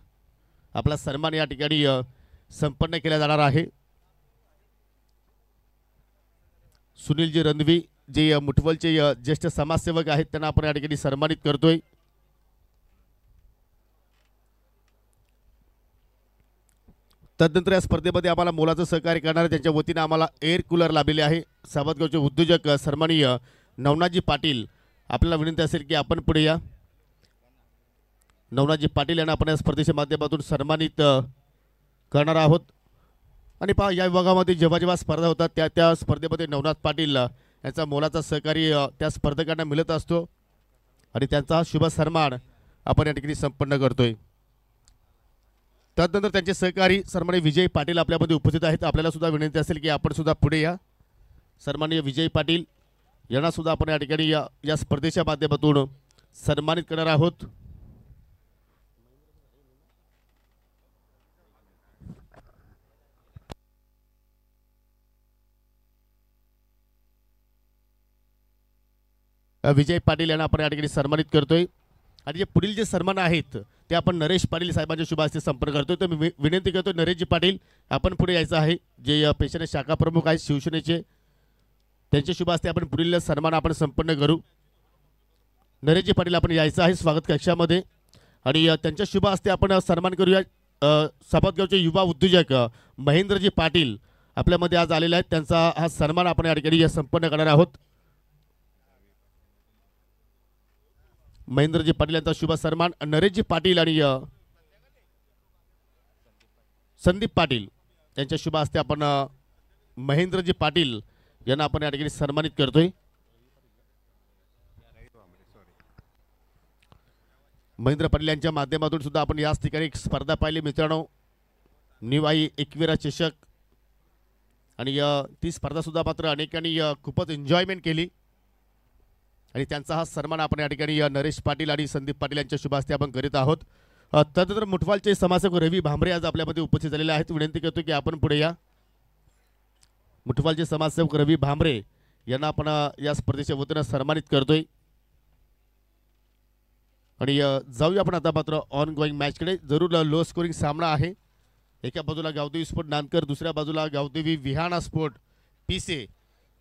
Speaker 1: आपला सन्मान या ठिकाणी संपन्न केला जाणार आहे. सुनीलजी रणवी जे मुठवलचे ज्येष्ठ समाजसेवक आहेत त्यांना आपण या ठिकाणी सन्मानित करतोय. तदनंतर या स्पर्धेमध्ये आम्हाला मोलाचं सहकार्य करणारे त्यांच्या वतीनं आम्हाला एअर कूलर लाभलेले आहे. सावतगावचे उद्योजक सन्माननीय नवनाथजी पाटील आपल्याला विनंती असेल की आपण पुढे या. नवनाथजी पाटील यांना आपण या स्पर्धेच्या माध्यमातून सन्मानित करणार आहोत. आणि पहा या विभागामध्ये जेव्हा जेव्हा स्पर्धा होतात त्या स्पर्धेमध्ये नवनाथ पाटील यांचा मोलाचा सहकार्य त्या स्पर्धकांना मिळत असतो आणि त्यांचा शुभ सन्मान आपण या ठिकाणी संपन्न करतोय. त्यानंतर त्यांचे सहकारी सन्माननीय विजय पाटील आपल्यामध्ये उपस्थित आहेत. आपल्याला सुद्धा विनंती असेल की आपण सुद्धा पुढे या. सन्माननीय विजय पाटील यांना सुद्धा आपण या ठिकाणी या स्पर्धेच्या माध्यमातून सन्मानित करणार आहोत. विजय पाटील यांना आपण या ठिकाणी सन्मानित करतोय. आणि जे पुढील जे सन्मान आहेत ते आपण नरेश पाटील साहेबांच्या शुभ हस्ते संपर्क करतोय. तर मी विनंती करतो नरेशजी पाटील आपण पुढे यायचं आहे. जे पेशाने शाखा प्रमुख आहेत शिवसेनेचे त्यांच्या शुभ हस्ते आपण पुढील सन्मान आपण संपन्न करू. नरेशजी पाटील आपण यायचं आहे स्वागत कक्षामध्ये आणि त्यांच्या शुभ हस्ते आपण सन्मान करूया. सावतगावचे युवा उद्योजक महेंद्रजी पाटील आपल्यामध्ये आज आलेले आहेत. त्यांचा हा सन्मान आपण या ठिकाणी संपन्न करणार आहोत. महेंद्रजी पाटील यांचा शुभ सन्मान नरेशजी पाटील आणि संदीप पाटील यांच्या शुभ हस्ते आपण महेंद्रजी पाटील यांना आपण या ठिकाणी सन्मानित करतोय. महेंद्र पाटील यांच्या माध्यमातून सुद्धा आपण याच ठिकाणी एक स्पर्धा पाहिली मित्रांनो, निवाई एकविरा चषक. आणि ती स्पर्धा सुद्धा मात्र अनेकांनी खूपच एन्जॉयमेंट केली आणि त्यांचा हा सन्मान आपण या ठिकाणी नरेश पाटील आणि संदीप पाटील यांच्या शुभ हस्ते आपण करीत आहोत. त्यानंतर मुठवालचे समाजसेवक रवी भांबरे आज आपल्यामध्ये उपस्थित झालेले आहेत. विनंती करतो की आपण पुढे या. मुठवालचे समाजसेवक रवी भांबरे यांना आपण या स्पर्धेच्या वतीनं सन्मानित करतोय. आणि जाऊया आपण आता मात्र ऑन गोईंग मॅचकडे. जरूर लो स्कोरिंग सामना आहे. एका बाजूला गावदेवी स्पोर्ट नानकर, दुसऱ्या बाजूला गावदेवी विहाणा स्पोर्ट पिसे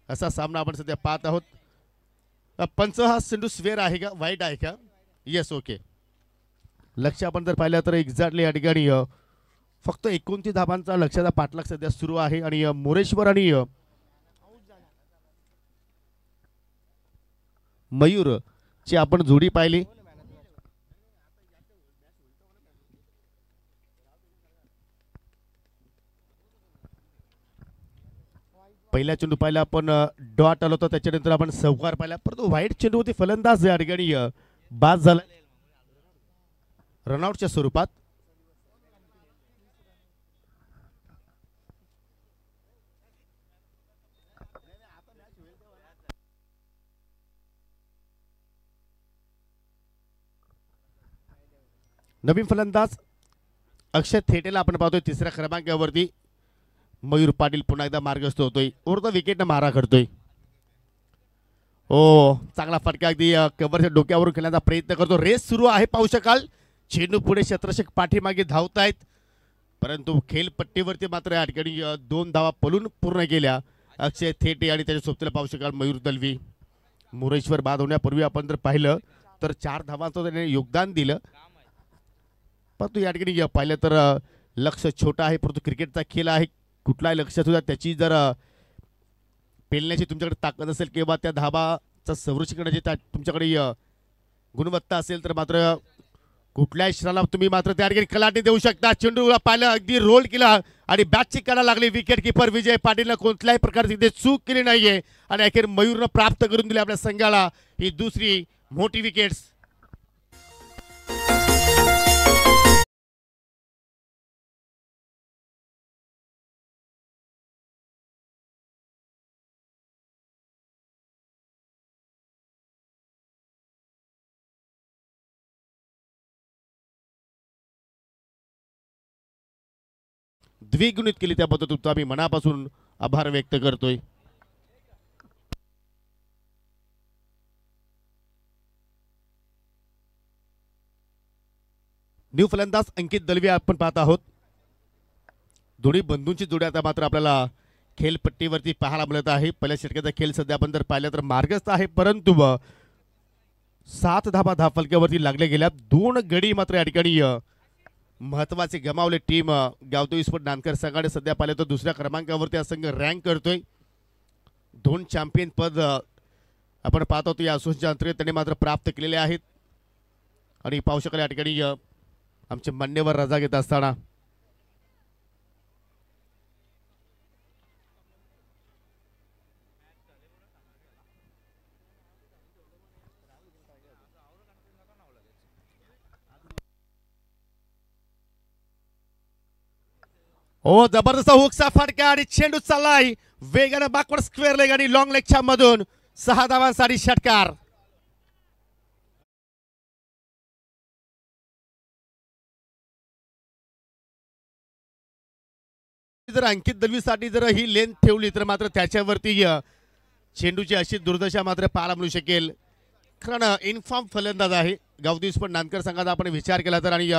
Speaker 1: असा सामना आपण सध्या पाहत आहोत. पंच हा सिंधू स्वेअर आहे का, वाईट आहे का? Yes, okay. लक्ष आपण जर पाहिलं तर एक्झॅक्टली या ठिकाणी फक्त 29 धाबांचा लक्षाचा पाठलाग सध्या सुरू आहे. आणि मोरेश्वर आणि मयूर ची आपण जोडी पाहिली. पहिल्या चेंडू पाहिला आपण डॉट आलो होता, त्याच्यानंतर आपण चौकार पाहिला, परंतु व्हाईट चेंडू होती फलंदाज या ठिकाणी बाद झाला रनआउटच्या स्वरूपात. नवीन फलंदाज अक्षय थेटेला आपण पाहतोय तिसऱ्या क्रमांकावरती. मयूर पाटील पुन्हा एकदा मार्गस्थ होतोय, ओरता विकेटनं मारा करतोय. हो, चांगला फटका अगदी कव्हरच्या डोक्यावरून खेळण्याचा प्रयत्न करतो. रेस सुरू आहे, पाहू शकाल चेंडू पुढे क्षेत्ररक्षक पाठीमागे धावतायत, परंतु खेळपट्टीवरती मात्र या ठिकाणी 2 धावा पलून पूर्ण केल्या अक्षय थेटे आणि त्याच्या सोबतीला पाहू शकाल मयूर दलवी. मोरेश्वर बाद होण्यापूर्वी आपण जर पाहिलं तर 4 धावांचं त्याने योगदान दिलं. परंतु या ठिकाणी पाहिलं तर लक्ष छोटा आहे, परंतु क्रिकेटचा खेळ आहे. कुठलाही लक्ष सुद्धा त्याची जर पेलण्याची तुमच्याकडे ताकद असेल किंवा त्या धाबाचं संरक्षण करण्याची तुमच्याकडे गुणवत्ता असेल तर मात्र कुठल्याही क्षणाला तुम्ही मात्र त्या ठिकाणी कलाटणी देऊ शकता. चेंडूला पाहिलं, अगदी रोल केला आणि बॅटची काढा लागली. विकेट किपर विजय पाटीलनं कोणत्याही प्रकारची तिथे चूक केली नाहीये आणि अखेर मयूरनं प्राप्त करून दिली आपल्या संघाला ही दुसरी मोठी विकेट्स. द्विगुणित केली त्याबद्दल तुमचा आम्ही मनापासून आभार व्यक्त करतोय. न्यू फलंदाज अंकित दलवी आपण पाहत आहोत. दोन्ही बंधूंची जोडी आता मात्र आपल्याला खेळपट्टीवरती पाहायला मिळत आहे. पहिल्या षटकाचा खेळ सध्या आपण जर पाहिलं तर मार्गस्थ आहे, परंतु 7 धाबा धावफलक्यावरती लागल्या गेल्या. 2 गडी मात्र या ठिकाणी महत्वाचे गमावले. टीम गावतो स्पोर्ट नानकर संघाने सध्या पाहिलं तर दुसऱ्या क्रमांकावरती हा संघ रँक करतोय. 2 चॅम्पियन पद आपण पाहत होतो या असोसिएशनच्या अंतर्गत त्यांनी मात्र प्राप्त केलेले आहेत. आणि पाहू शकाल या ठिकाणी आमचे मान्यवर रजा घेत असताना ओ जबरदस्त हुकचा फटका आणि चेंडू चाललाय वेगाने बॅकवर्ड स्क्वेअर लेग आणि लॉंग लेगच्या मधून 6 धावांसाठी षटकार. जर अंकित दलवीसाठी जर ही लेंथ ठेवली तर मात्र त्याच्यावरती चेंडूची अशी दुर्दशा मात्र पाहायला मिळू शकेल. कारण इनफॉर्म फलंदाज आहे गावदेवी स्पोर्ट नानकर संघाचा आपण विचार केला तर. आणि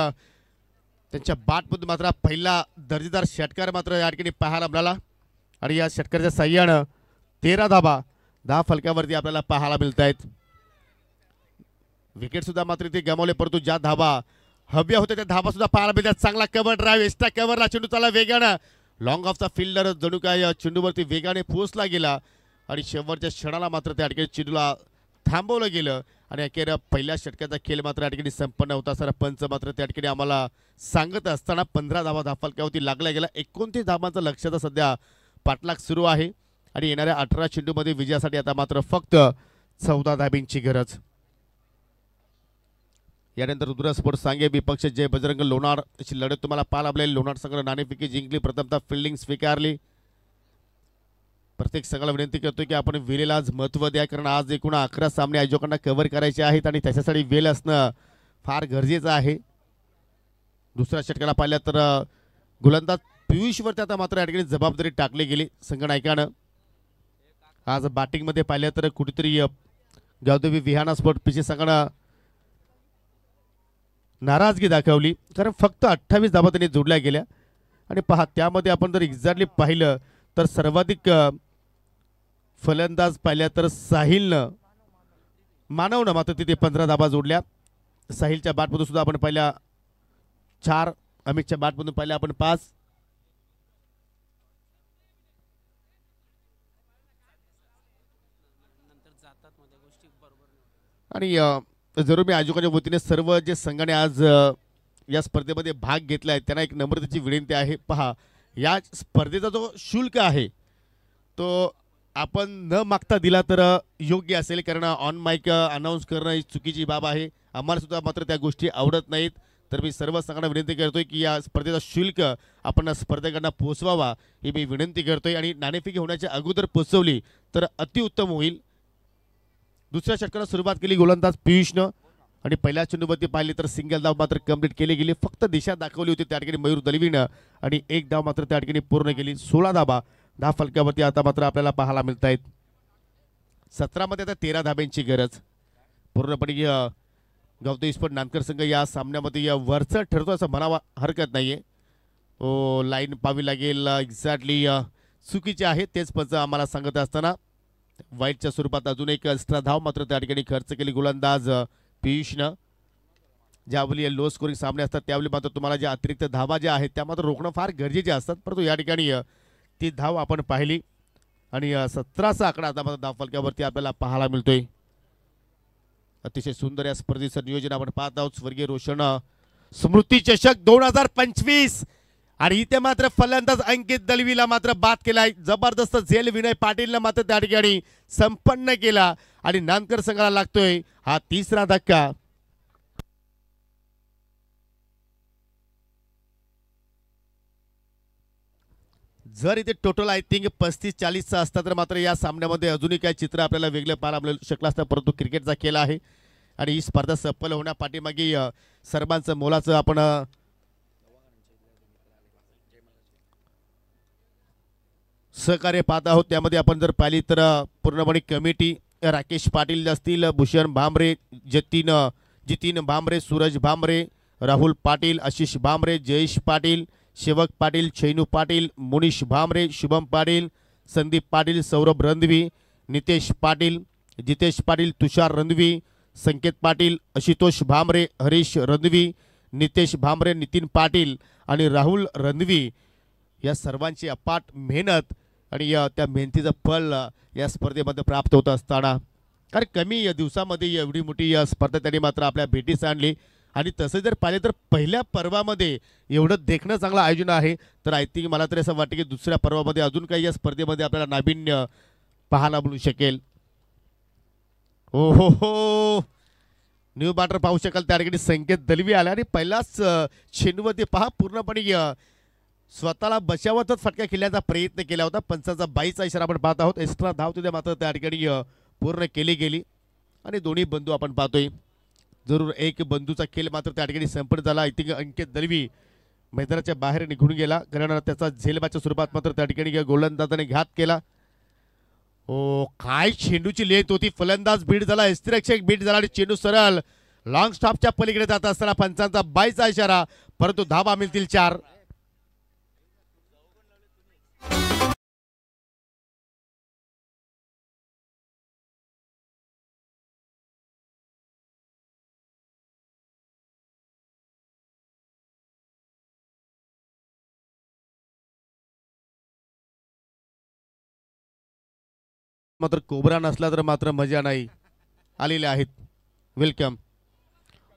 Speaker 1: त्यांच्या बॅटमधून मात्र पहिला दर्जेदार षटकार मात्र या ठिकाणी पाहायला मिळाला. आणि या षटकाराच्या साह्यानं 13 धाबा 10 फलक्यावरती आपल्याला पाहायला मिळत आहेत. विकेट सुद्धा मात्र ते गमावले, परंतु ज्या धाबा हव्या होत्या त्या धाबा सुद्धा पाहायला मिळतात. चांगला कव्हर ड्राईव्ह, एक्स्ट्रा कव्हरला चेंडू चालला वेगानं. लॉंग ऑफचा फिल्डर जणू काय चेंडूवरती वेगाने पोहोचला गेला आणि शेवटच्या क्षणाला मात्र त्या ठिकाणी चेंडूला थांबवलं गेलं. आणि अखेर पहिल्या षटकाचा खेळ मात्र या ठिकाणी संपन्न होता. सर पंच मात्र त्या ठिकाणी आम्हाला सांगत असताना 15 धावा धाफलक्यावरती लागल्या गेला. 29 धावांचा लक्ष्याचा सध्या पाठलाग सुरू आहे आणि येणाऱ्या 18 चेंडूमध्ये विजयासाठी आता मात्र फक्त 14 धाब्यांची गरज. यानंतर रुद्र स्पोर्ट्स सांगे विपक्ष जय बजरंग लोणार अशी लढत तुम्हाला पाहायला मिळेल. लोणार संघाने नाणेफेकी जिंकली, प्रथमतः फिल्डिंग स्वीकारली. प्रत्येक संघाला विनंती करतो की आपण वेळेला आज महत्त्व द्या, कारण आज एकूण 11 सामने आयोजकांना कव्हर करायचे आहेत आणि त्याच्यासाठी वेळ असणं फार गरजेचं आहे. दुसऱ्या षटकाला पाहिलं तर गोलंदाज पियुषवरती आता मात्र या ठिकाणी जबाबदारी टाकली गेली संघनायकानं. आज बॅटिंगमध्ये पाहिलं तर कुठेतरी गावदेवी विहाना स्पोर्ट पिचे संघानं नाराजगी दाखवली, कारण फक्त 28 धाबा त्यांनी जोडल्या गेल्या. आणि पहा त्यामध्ये आपण जर एक्झॅक्टली पाहिलं तर सर्वाधिक फलंदाज पाहिल्या तर साहिलनं मानवनं मात्र तिथे 15 धाबा जोडल्या. साहिलच्या बॅटमधून सुद्धा आपण पाहिल्या 4, अमितच्या बॅटमधून पाहिल्या आपण 5. आणि जरूर मी आयोजकांच्या वतीने सर्व जे संघाने आज या स्पर्धेमध्ये भाग घेतला आहे त्यांना एक नम्रतेची विनंती आहे. पहा या स्पर्धेचा जो शुल्क आहे तो आपण न मागता दिला तर योग्य असेल, कारण ऑन माईक अनाऊन्स करणं ही चुकीची बाब आहे. आम्हाला सुद्धा मात्र त्या गोष्टी आवडत नाहीत. तर मी सर्व संघांना विनंती करतोय की या स्पर्धेचा शुल्क आपण स्पर्धकांना पोहोचवावा ही मी विनंती करतोय. आणि नाणेफेकी होण्याच्या अगोदर पोहोचवली तर अतिउत्तम होईल. दुसऱ्या षटकाला सुरुवात केली गोलंदाज पियुषनं आणि पहिल्या चेंडूवरती पाहिली तर सिंगल धाव मात्र कंप्लीट केली गेली. फक्त दिशा दाखवली होती त्या ठिकाणी मयूर दलवीनं आणि 1 धाव मात्र त्या ठिकाणी पूर्ण केली. 16 धाबा 10 फलक्यावरती आता मात्र आपल्याला पाहायला मिळत आहेत. 17 मध्ये आता 13 धाब्यांची गरज. पूर्णपणे गावदेवी स्पोर्ट नानकर संघ या सामन्यामध्ये वरचढ ठरतो असं म्हणावा हरकत नाहीये. लाईन पाहावी लागेल, एक्झॅक्टली चुकीचे आहे तेच पंच आम्हाला सांगत असताना वाईटच्या स्वरूपात अजून एक एक्स्ट्रा धाव मात्र त्या ठिकाणी खर्च केली गोलंदाज पियुषनं. ज्यावेळी लो स्कोरिंग सामने असतात त्यावेळी मात्र तुम्हाला ज्या अतिरिक्त धावा ज्या आहेत त्या मात्र रोखणं फार गरजेचे असतात, परंतु या ठिकाणी ती धाव आपण पाहिली आणि 17चा आकडा आता धाव फलकावरती आपल्याला पाहायला मिळतोय. अतिशय सुंदर या स्पर्धेचं नियोजन आपण पाहत आहोत. स्वर्गीय रोशन स्मृती चषक 2025 आणि इथे मात्र फलंदाज अंकित दलवीला मात्र बाद केलाय. जबरदस्त झेल विनय पाटीलनं मात्र त्या ठिकाणी संपन्न केला आणि नांदकर संघाला लागतोय हा तिसरा धक्का. जर इथे टोटल आय थिंक 35-40चा असता तर मात्र या सामन्यामध्ये अजूनही काही चित्र आपल्याला वेगळं पाहायला मिळू शकलं असतं, परंतु क्रिकेटचा खेळ आहे आणि ही स्पर्धा सफल होण्यापाठीमागे सर्वांचं मोलाचं आपण सहकार्य पाहत आहोत. त्यामध्ये आपण जर पाहिली तर पूर्णपणे कमिटी राकेश पाटील असतील, भूषण भामरे, जितीन भामरे, सूरज भामरे, राहुल पाटील, आशिष भामरे, जयेश पाटील, शेवक पाटील, छैनू पाटील, मुनीश भामरे, शुभम पाटील, संदीप पाटील, सौरभ रणवी, नितेश पाटील, जितेश पाटील, तुषार रणवी, संकेत पाटील, आशुतोष भामरे, हरीश रणवी, नितेश भामरे, नितीन पाटील आणि राहुल रणवी या सर्वांची अपाट मेहनत आणि त्या मेहनतीचं फळ या स्पर्धेमध्ये प्राप्त होत असताना कारण कमी दिवसामध्ये एवढी मोठी स्पर्धा त्यांनी मात्र आपल्या भेटीस आणली आणि तसं जर पाहिलं तर पहिल्या पर्वामध्ये एवढं देखणं चांगलं आयोजन आहे तर आय थिंक मला तरी असं वाटतं की दुसऱ्या पर्वामध्ये अजून काही या स्पर्धेमध्ये आपल्याला नाविन्य पाहायला मिळू शकेल. हो हो हो न्यू बॅटर पाहू शकाल त्या ठिकाणी संकेत दलवी आला आणि पहिलाच चेंडूवरती पहा पूर्णपणे स्वतःला बचावतच फटका खेळण्याचा प्रयत्न केला होता. पंचाचा 22चा इशारा आपण पाहत आहोत. एक्स्ट्रा धाव तिथे मात्र त्या ठिकाणी पूर्ण केली गेली आणि दोन्ही बंधू आपण पाहतोय. जरूर एक बंधूचा खेळ मात्र त्या ठिकाणी संपन्न झाला. आय थिंक अंकित दलवी मैदानाच्या बाहेर निघून गेला कारण त्याचा झेलबाच्या स्वरूपात मात्र त्या ठिकाणी गोलंदाजाने घात केला. ओ काय चेंडूची लेथ होती. फलंदाज बीट झाला, यष्टिरक्षक बीट झाला आणि चेंडू सरळ लॉंग स्टॉपच्या पलीकडे जात असताना पंचांचा 22चा इशारा, परंतु धावा मिळतील 4. मात्र कोबरा नसला तर मात्र मजा नाही आलेले आहेत. वेलकम.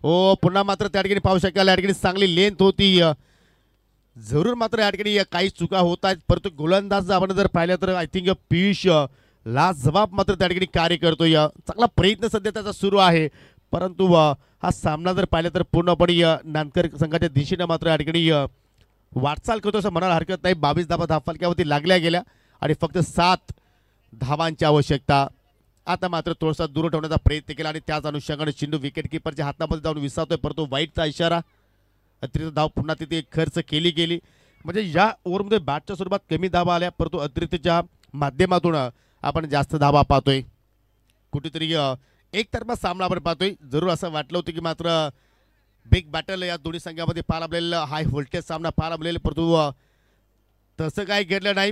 Speaker 1: ओ पुन्हा मात्र त्या ठिकाणी पाहू शकाल या ठिकाणी चांगली लेंथ होती. जरूर मात्र या ठिकाणी काही चुका होत आहेत परंतु गोलंदाज आपण जर पाहिलं तर आय थिंक पियुष लाजवाब मात्र त्या ठिकाणी कार्य करतोय. चांगला प्रयत्न सध्या त्याचा सुरू आहे परंतु हा सामना जर पाहिला तर पूर्णपणे नांदकर संघाच्या दिशेने मात्र या ठिकाणी वाटचाल करतो असं म्हणायला हरकत नाही. 22 धावा धावफलकावरती लागल्या गेल्या आणि फक्त 7 धावांची आवश्यकता. आता मात्र थोडासा दूर ठेवण्याचा प्रयत्न केला आणि त्याच अनुषंगाने चेंडू विकेट किपरच्या हातामध्ये जाऊन विसावतोय परंतु वाईटचा इशारा. अतिरिक्त धाव पुन्हा तिथे खर्च केली गेली म्हणजे या ओव्हरमध्ये बॅटच्या स्वरूपात कमी धावा आल्या परंतु अतिरिक्तच्या माध्यमातून आपण जास्त धावा पाहतोय. कुठेतरी एकतर्फा सामना आपण पाहतोय. जरूर असं वाटलं होतं की मात्र बिग बॅटल या दोन्ही संघामध्ये पाहायला मिळेल, हाय व्होल्टेज सामना पाहायला मिळेल परंतु तसं काही घडलं नाही.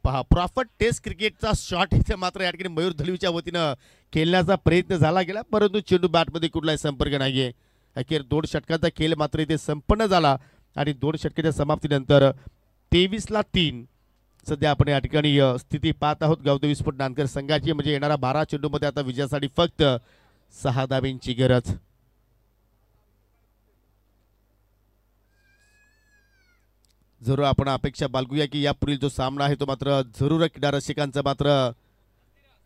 Speaker 1: पहा प्रॉफिट टेस्ट क्रिकेटचा शॉट इथे मात्र या ठिकाणी मयूर दलवीच्या वतीनं खेळण्याचा प्रयत्न झाला गेला परंतु चेंडू बॅटमध्ये कुठलाही संपर्क नाहीये. अखेर 2 षटकांचा खेळ मात्र इथे संपन्न झाला आणि 2 षटकाच्या समाप्तीनंतर 23-3 सध्या आपण या ठिकाणी स्थिती पाहत आहोत. गावदेवी विस्फोट नांदकर संघाची म्हणजे येणारा 12 चेंडूमध्ये आता विजयासाठी फक्त 6 धाब्यांची गरज. जरूर आपण अपेक्षा बाळगूया की यापुढील जो सामना आहे तो मात्र जरूर क्रीडा रसिकांचा मात्र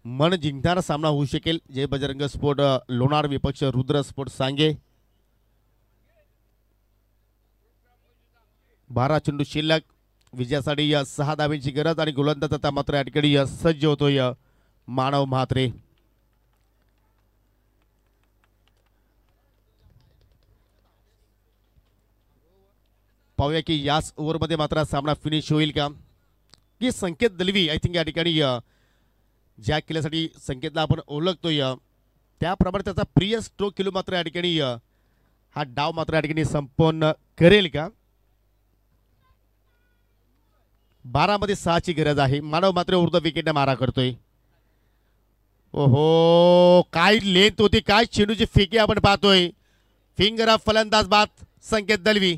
Speaker 1: मन जिंकणारा सामना होऊ शकेल. जय बजरंग स्पोर्ट लोणार विपक्ष रुद्र स्पोर्ट सांगे. 12 चेंडू शिल्लक, विजयासाठी 6 धाब्यांची गरज आणि गोलंदाज आता मात्र या ठिकाणी सज्ज होतोय मानव म्हात्रे. पाहूया की याच ओव्हरमध्ये मात्र सामना फिनिश होईल का. की संकेत दलवी आय थिंक या ठिकाणी ज्या केल्यासाठी संकेतला आपण ओळखतोय त्याप्रमाणे त्याचा प्रिय स्ट्रोक किलो मात्र या ठिकाणी हा डाव मात्र या ठिकाणी संपन्न करेल का. 12 मध्ये 6 ची गरज आहे. मानव मात्र उर्ध्व विकेटने मारा करतोय. ओहो काय लेंथ होती, काय चेंडूची फेकी आपण पाहतोय. फिंगर ऑफ फलंदाज बाद Sanket Dalvi.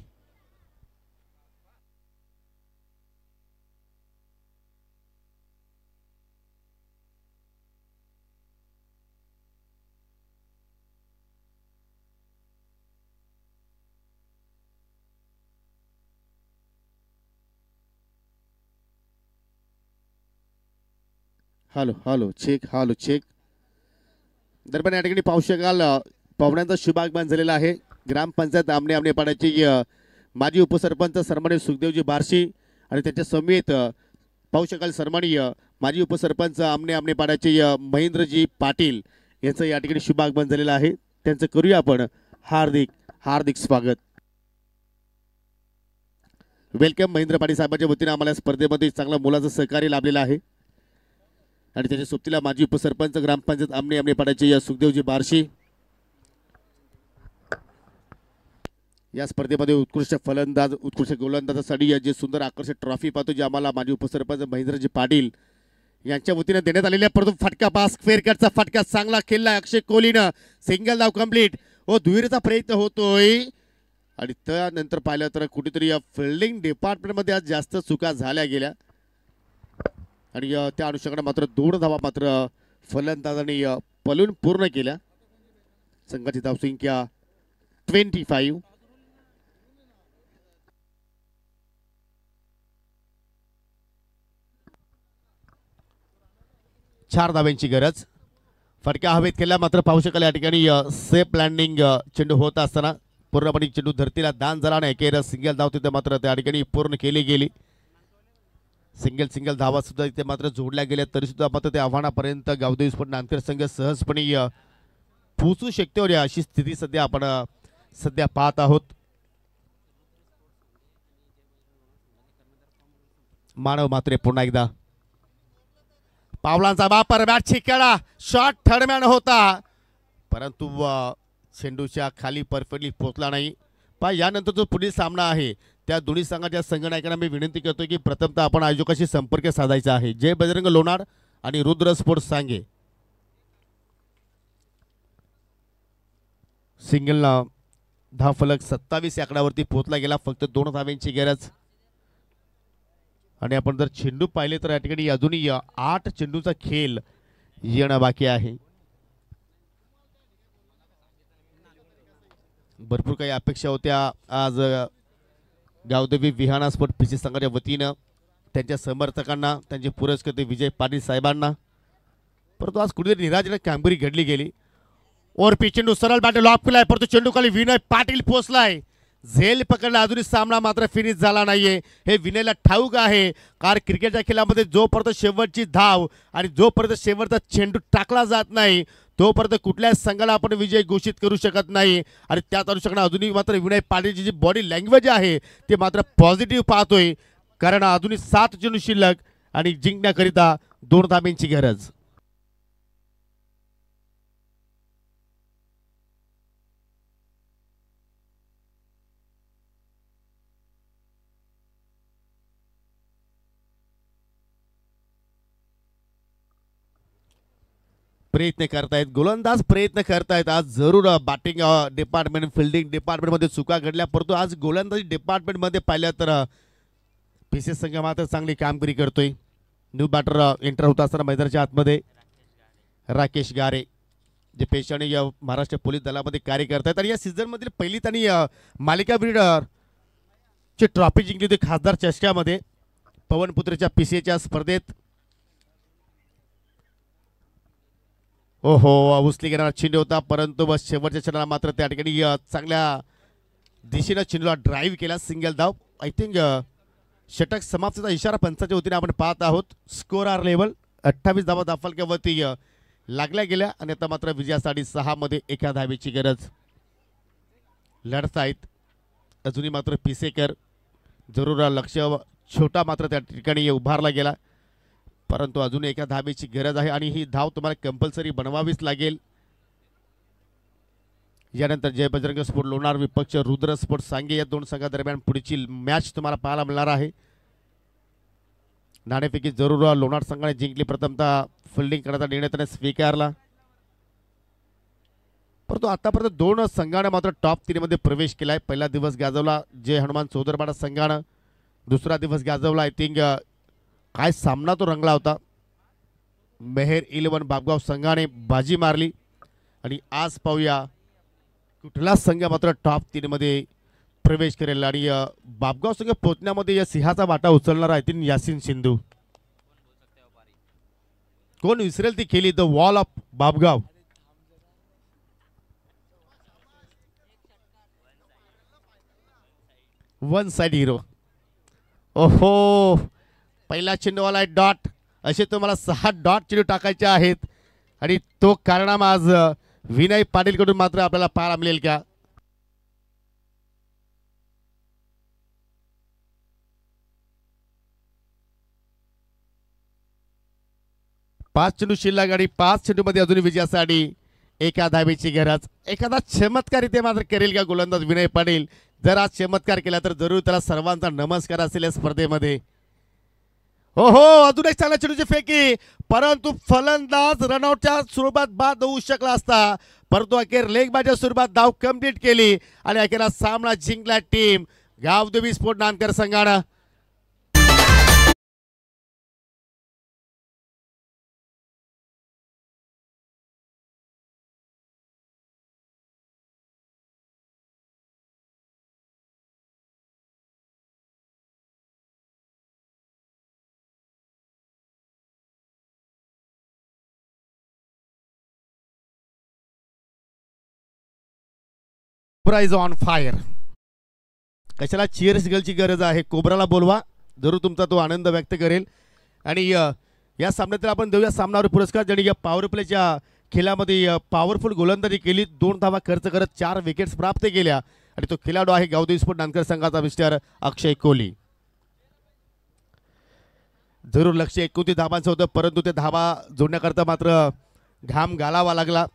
Speaker 1: Hello hello check hello check. दरम्यान या ठिकाणी पाहू शकाल पाहुण्यांचा शुभागमन झालेला आहे. ग्रामपंचायत आमने आमने पाड्याचे माजी उपसरपंच सन्माननीय सुखदेवजी बारशी आणि त्याच्या समेत पाहू शकाल सन्माननीय माजी उपसरपंच आमने आमने पाड्याचे महेंद्रजी पाटील यांचं या ठिकाणी शुभागमन झालेलं आहे. त्यांचं करूया आपण हार्दिक हार्दिक स्वागत. वेलकम. महेंद्र पाटील साहेबांच्या वतीने आम्हाला स्पर्धेमध्ये चांगला मुलाचं सहकार्य लाभलेलं आहे आणि त्याच्या सोबतीला माजी उपसरपंच ग्रामपंचायत आमने आमने पाड्याचे या सुखदेवजी बारशी. या स्पर्धेमध्ये उत्कृष्ट फलंदाज उत्कृष्ट गोलंदाजासाठी जे सुंदर आकर्षक ट्रॉफी पाहतो जे आम्हाला माजी उपसरपंच महेंद्रजी पाटील यांच्या वतीने देण्यात आलेल्या. परंतु फटका पास फेरकटचा फटका चांगला खेळला अक्षय कोहलीनं. सिंगल धाव कंप्लीट व दुहेरीचा प्रयत्न होतोय आणि त्यानंतर पाहिलं तर कुठेतरी या फिल्डिंग डिपार्टमेंटमध्ये आज जास्त चुका झाल्या गेल्या आणि त्या अनुषंगाने मात्र 2 धावा मात्र फलंदाजांनी पलून पूर्ण केल्या. संघाची धावसंख्या 25. 4 धाव्यांची गरज. फटका हवेत केला मात्र पाहू शकाल या ठिकाणी सेफ लँडिंग चेंडू होत असताना पूर्णपणे चेंडू धरतीला दान झाला नाही. एकेर सिंगल धाव तिथे मात्र त्या ठिकाणी पूर्ण केली गेली. सिंगल धावा सुद्धा इथे मात्र जोडल्या गेल्या तरी सुद्धा मात्र त्या आव्हानापर्यंत गावदेवी स्पोर्ट नांदेड संघ सहजपणे पोहोचू शकतो अशी स्थिती सध्या आपण पाहत आहोत. मानव मात्रे पुन्हा एकदा पावलांचा वापर बॅट छिक्याला शॉट थर्डमॅन होता परंतु चेंडूच्या खाली परफेक्टली पोहोचला नाही. पण यानंतर जो पुढील सामना आहे त्या दोन्ही संघाच्या संघनायकांना मी विनंती करतो की प्रथमतः आपण आयोजकाशी संपर्क साधायचा आहे. जय बजरंग लोणार आणि रुद्र स्पोर्ट्स सांगे. सिंगलला धावफलक 27 आकड्यावरती पोहोचला गेला. फक्त 2 धाव्यांची गरज आणि आपण जर चेंडू पाहिले तर या ठिकाणी अजूनही 8 चेंडूचा खेळ येणं बाकी आहे. भरपूर काही अपेक्षा होत्या आज गावदेवी विहाना स्पोर्ट पीसी संघाच्या वतीनं त्यांच्या समर्थकांना त्यांचे पुरस्कृत विजय पाटील साहेबांना परंतु आज कुठेतरी निराशजनक कामगिरी घडली गेली. और पी चेंडू सरळ बॅट लॉक केलाय परंतु चेंडू खाली विनय पाटील पोहोचलाय. झेल पकडला अजूनही सामना मात्र फिनिश झाला नाहीये हे विनयला ठाऊक आहे. कारण क्रिकेटच्या खेळामध्ये जोपर्यंत शेवटची धाव आणि जोपर्यंत शेवटचा चेंडू टाकला जात नाही तोपर्यंत कुठल्याच संघाला आपण विजय घोषित करू शकत नाही. आणि त्याच अनुषंगाने अजूनही मात्र विनय पाटीलची जी बॉडी लँग्वेज आहे ते मात्र पॉझिटिव्ह पाहतोय. कारण अजूनही 7 चेंडू शिल्लक आणि जिंकण्याकरिता 2 धाब्यांची गरज. प्रयत्न करतायत गोलंदाज प्रयत्न करतायत. आज जरूर बॅटिंग डिपार्टमेंट फिल्डिंग डिपार्टमेंटमध्ये चुका घडल्या परंतु आज गोलंदाजी डिपार्टमेंटमध्ये पाहिलं तर पीसी संघ मात्र चांगली कामगिरी करतोय. न्यू बॅटर एंटर होत असताना मैदानाच्या आतमध्ये राकेश गारे जे पेशाने महाराष्ट्र पोलीस दलामध्ये कार्य करतायत आणि या सीझनमधील पहिली त्यांनी मालिकावीर ची ट्रॉफी जिंकली होती खासदार चषकामध्ये पवनपुत्रेच्या पीसीच्या स्पर्धेत. ओहो उचली घेणारा चेंडू होता परंतु बस शेवटच्या चेंडूला मात्र त्या ठिकाणी चांगल्या दिशेनं चेंडूला ड्राईव्ह केला. सिंगल धाव. आय थिंक षटक समाप्तीचा इशारा पंचाच्या वतीने आपण पाहत आहोत. स्कोर आर लेवल 28 धावा धावफलकावरती लागल्या गेल्या आणि आता मात्र विजयासाठी 6 मध्ये 1 धावेची गरज. लढत आहेत अजूनही मात्र पिसेकर जरूर लक्ष छोटा मात्र त्या ठिकाणी उभारला गेला परंतु अजून 1 धावेची गरज आहे आणि ही धाव तुम्हाला कंपल्सरी बनवावीच लागेल. यानंतर जय बजरंग स्पोर्ट लोणार विपक्ष रुद्र स्पोर्ट सांगे या 2 संघादरम्यान पुढची मॅच तुम्हाला पाहायला मिळणार आहे. नाणेफेकी जरूर लोणार संघाने जिंकली. प्रथमतः फिल्डिंग करण्याचा निर्णय त्याने स्वीकारला परंतु आतापर्यंत 2 संघाने मात्र टॉप 3 मध्ये प्रवेश केलाय. पहिला दिवस गाजवला जय हनुमान चौदरपाडा संघानं. दुसरा दिवस गाजवला आय थिंक काय सामना तो रंगला होता. मेहर 11 बापगाव संघाने बाजी मारली आणि आज पाहूया कुठला संघ मात्र टॉप 3 मध्ये प्रवेश करेल आणि बापगाव संघ पोहोचण्यामध्ये या सिंहाचा वाटा उचलणार आहे यासिन सिंधू. कोण विसरेल ती खेळी the wall of Babgaon. One side hero. ओहो, पहिला चेंडूवाला डॉट. असे तुम्हाला 6 डॉट चेंडू टाकायचे आहेत आणि तो कारनामा आज विनय पाटील कडून मात्र आपल्याला पाहायला मिळेल का. पाच चेंडू शिल्लक आणि 5 चेंडूमध्ये अजून विजयासाठी एका धावेची गरज. एखादा चमत्कार इथे मात्र करेल का गोलंदाज विनय पाटील. जर आज चमत्कार केला तर जरूर त्याला सर्वांचा नमस्कार असेल या स्पर्धेमध्ये. हो हो, अजून एक चांगला चेंडूची फेकी, परंतु फलंदाज रनआउटच्या स्वरूपात बाद होऊ शकला असता, परंतु अखेर लेग बायच्या स्वरूपात धाव कंप्लीट केली आणि अखेर सामना जिंकला टीम गावदेवी स्पोर्ट नानकर संघानं. Cobra is on fire. कशाला चिअर्स गर्लची गरज आहे, कोबराला बोलवा, जरूर तुमचा तो आनंद व्यक्त करेल. आणि या सामन्यात आपण देऊया सामनावर पुरस्कार, ज्यांनी या पॉवर प्लेच्या खेळामध्ये पॉवरफुल गोलंदाजी केली, 2 धावा खर्च करत 4 विकेट्स प्राप्त केल्या आणि तो खेळाडू आहे गावदेवी स्पोर्ट नानकर संघाचा मिस्टर अक्षय कोहली. जरूर लक्ष 29 धावांचं होतं, परंतु ते धावा जोडण्याकरता मात्र घाम घालावा लागला.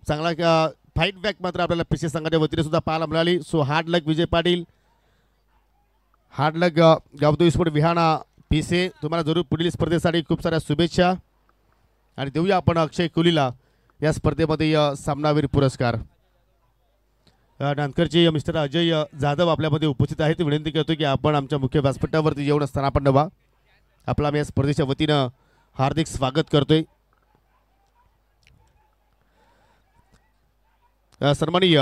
Speaker 1: चांगला फाईट बॅक मात्र आपल्याला पीसी संघाच्या वतीने सुद्धा पाहायला मिळाली. सो हार्ड लक विजय पाटील, हार्ड लक गावदेवी स्पोर्ट विहाना पीसे. तुम्हाला जरूर पुढील स्पर्धेसाठी खूप साऱ्या शुभेच्छा. आणि देऊया आपण अक्षय कोहलीला या स्पर्धेमध्ये सामनावीर पुरस्कार. नानकरचे मिस्टर अजय जाधव आपल्यामध्ये उपस्थित आहेत. विनंती करतो की आपण आमच्या मुख्य व्यासपीठावरती येऊन असताना आपण नवा आपला आम्ही या स्पर्धेच्या वतीनं हार्दिक स्वागत करतोय. सन्माननीय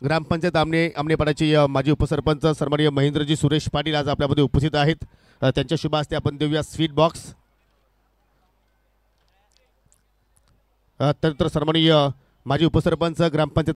Speaker 1: ग्रामपंचायत आमनेपाड्याचे माजी उपसरपंच सन्माननीय महेंद्रजी सुरेश पाटील आज आपल्यामध्ये उपस्थित आहेत. त्यांच्या शुभ हस्ते आपण देऊया स्वीट बॉक्स. तर सन्माननीय माजी उपसरपंच ग्रामपंचायत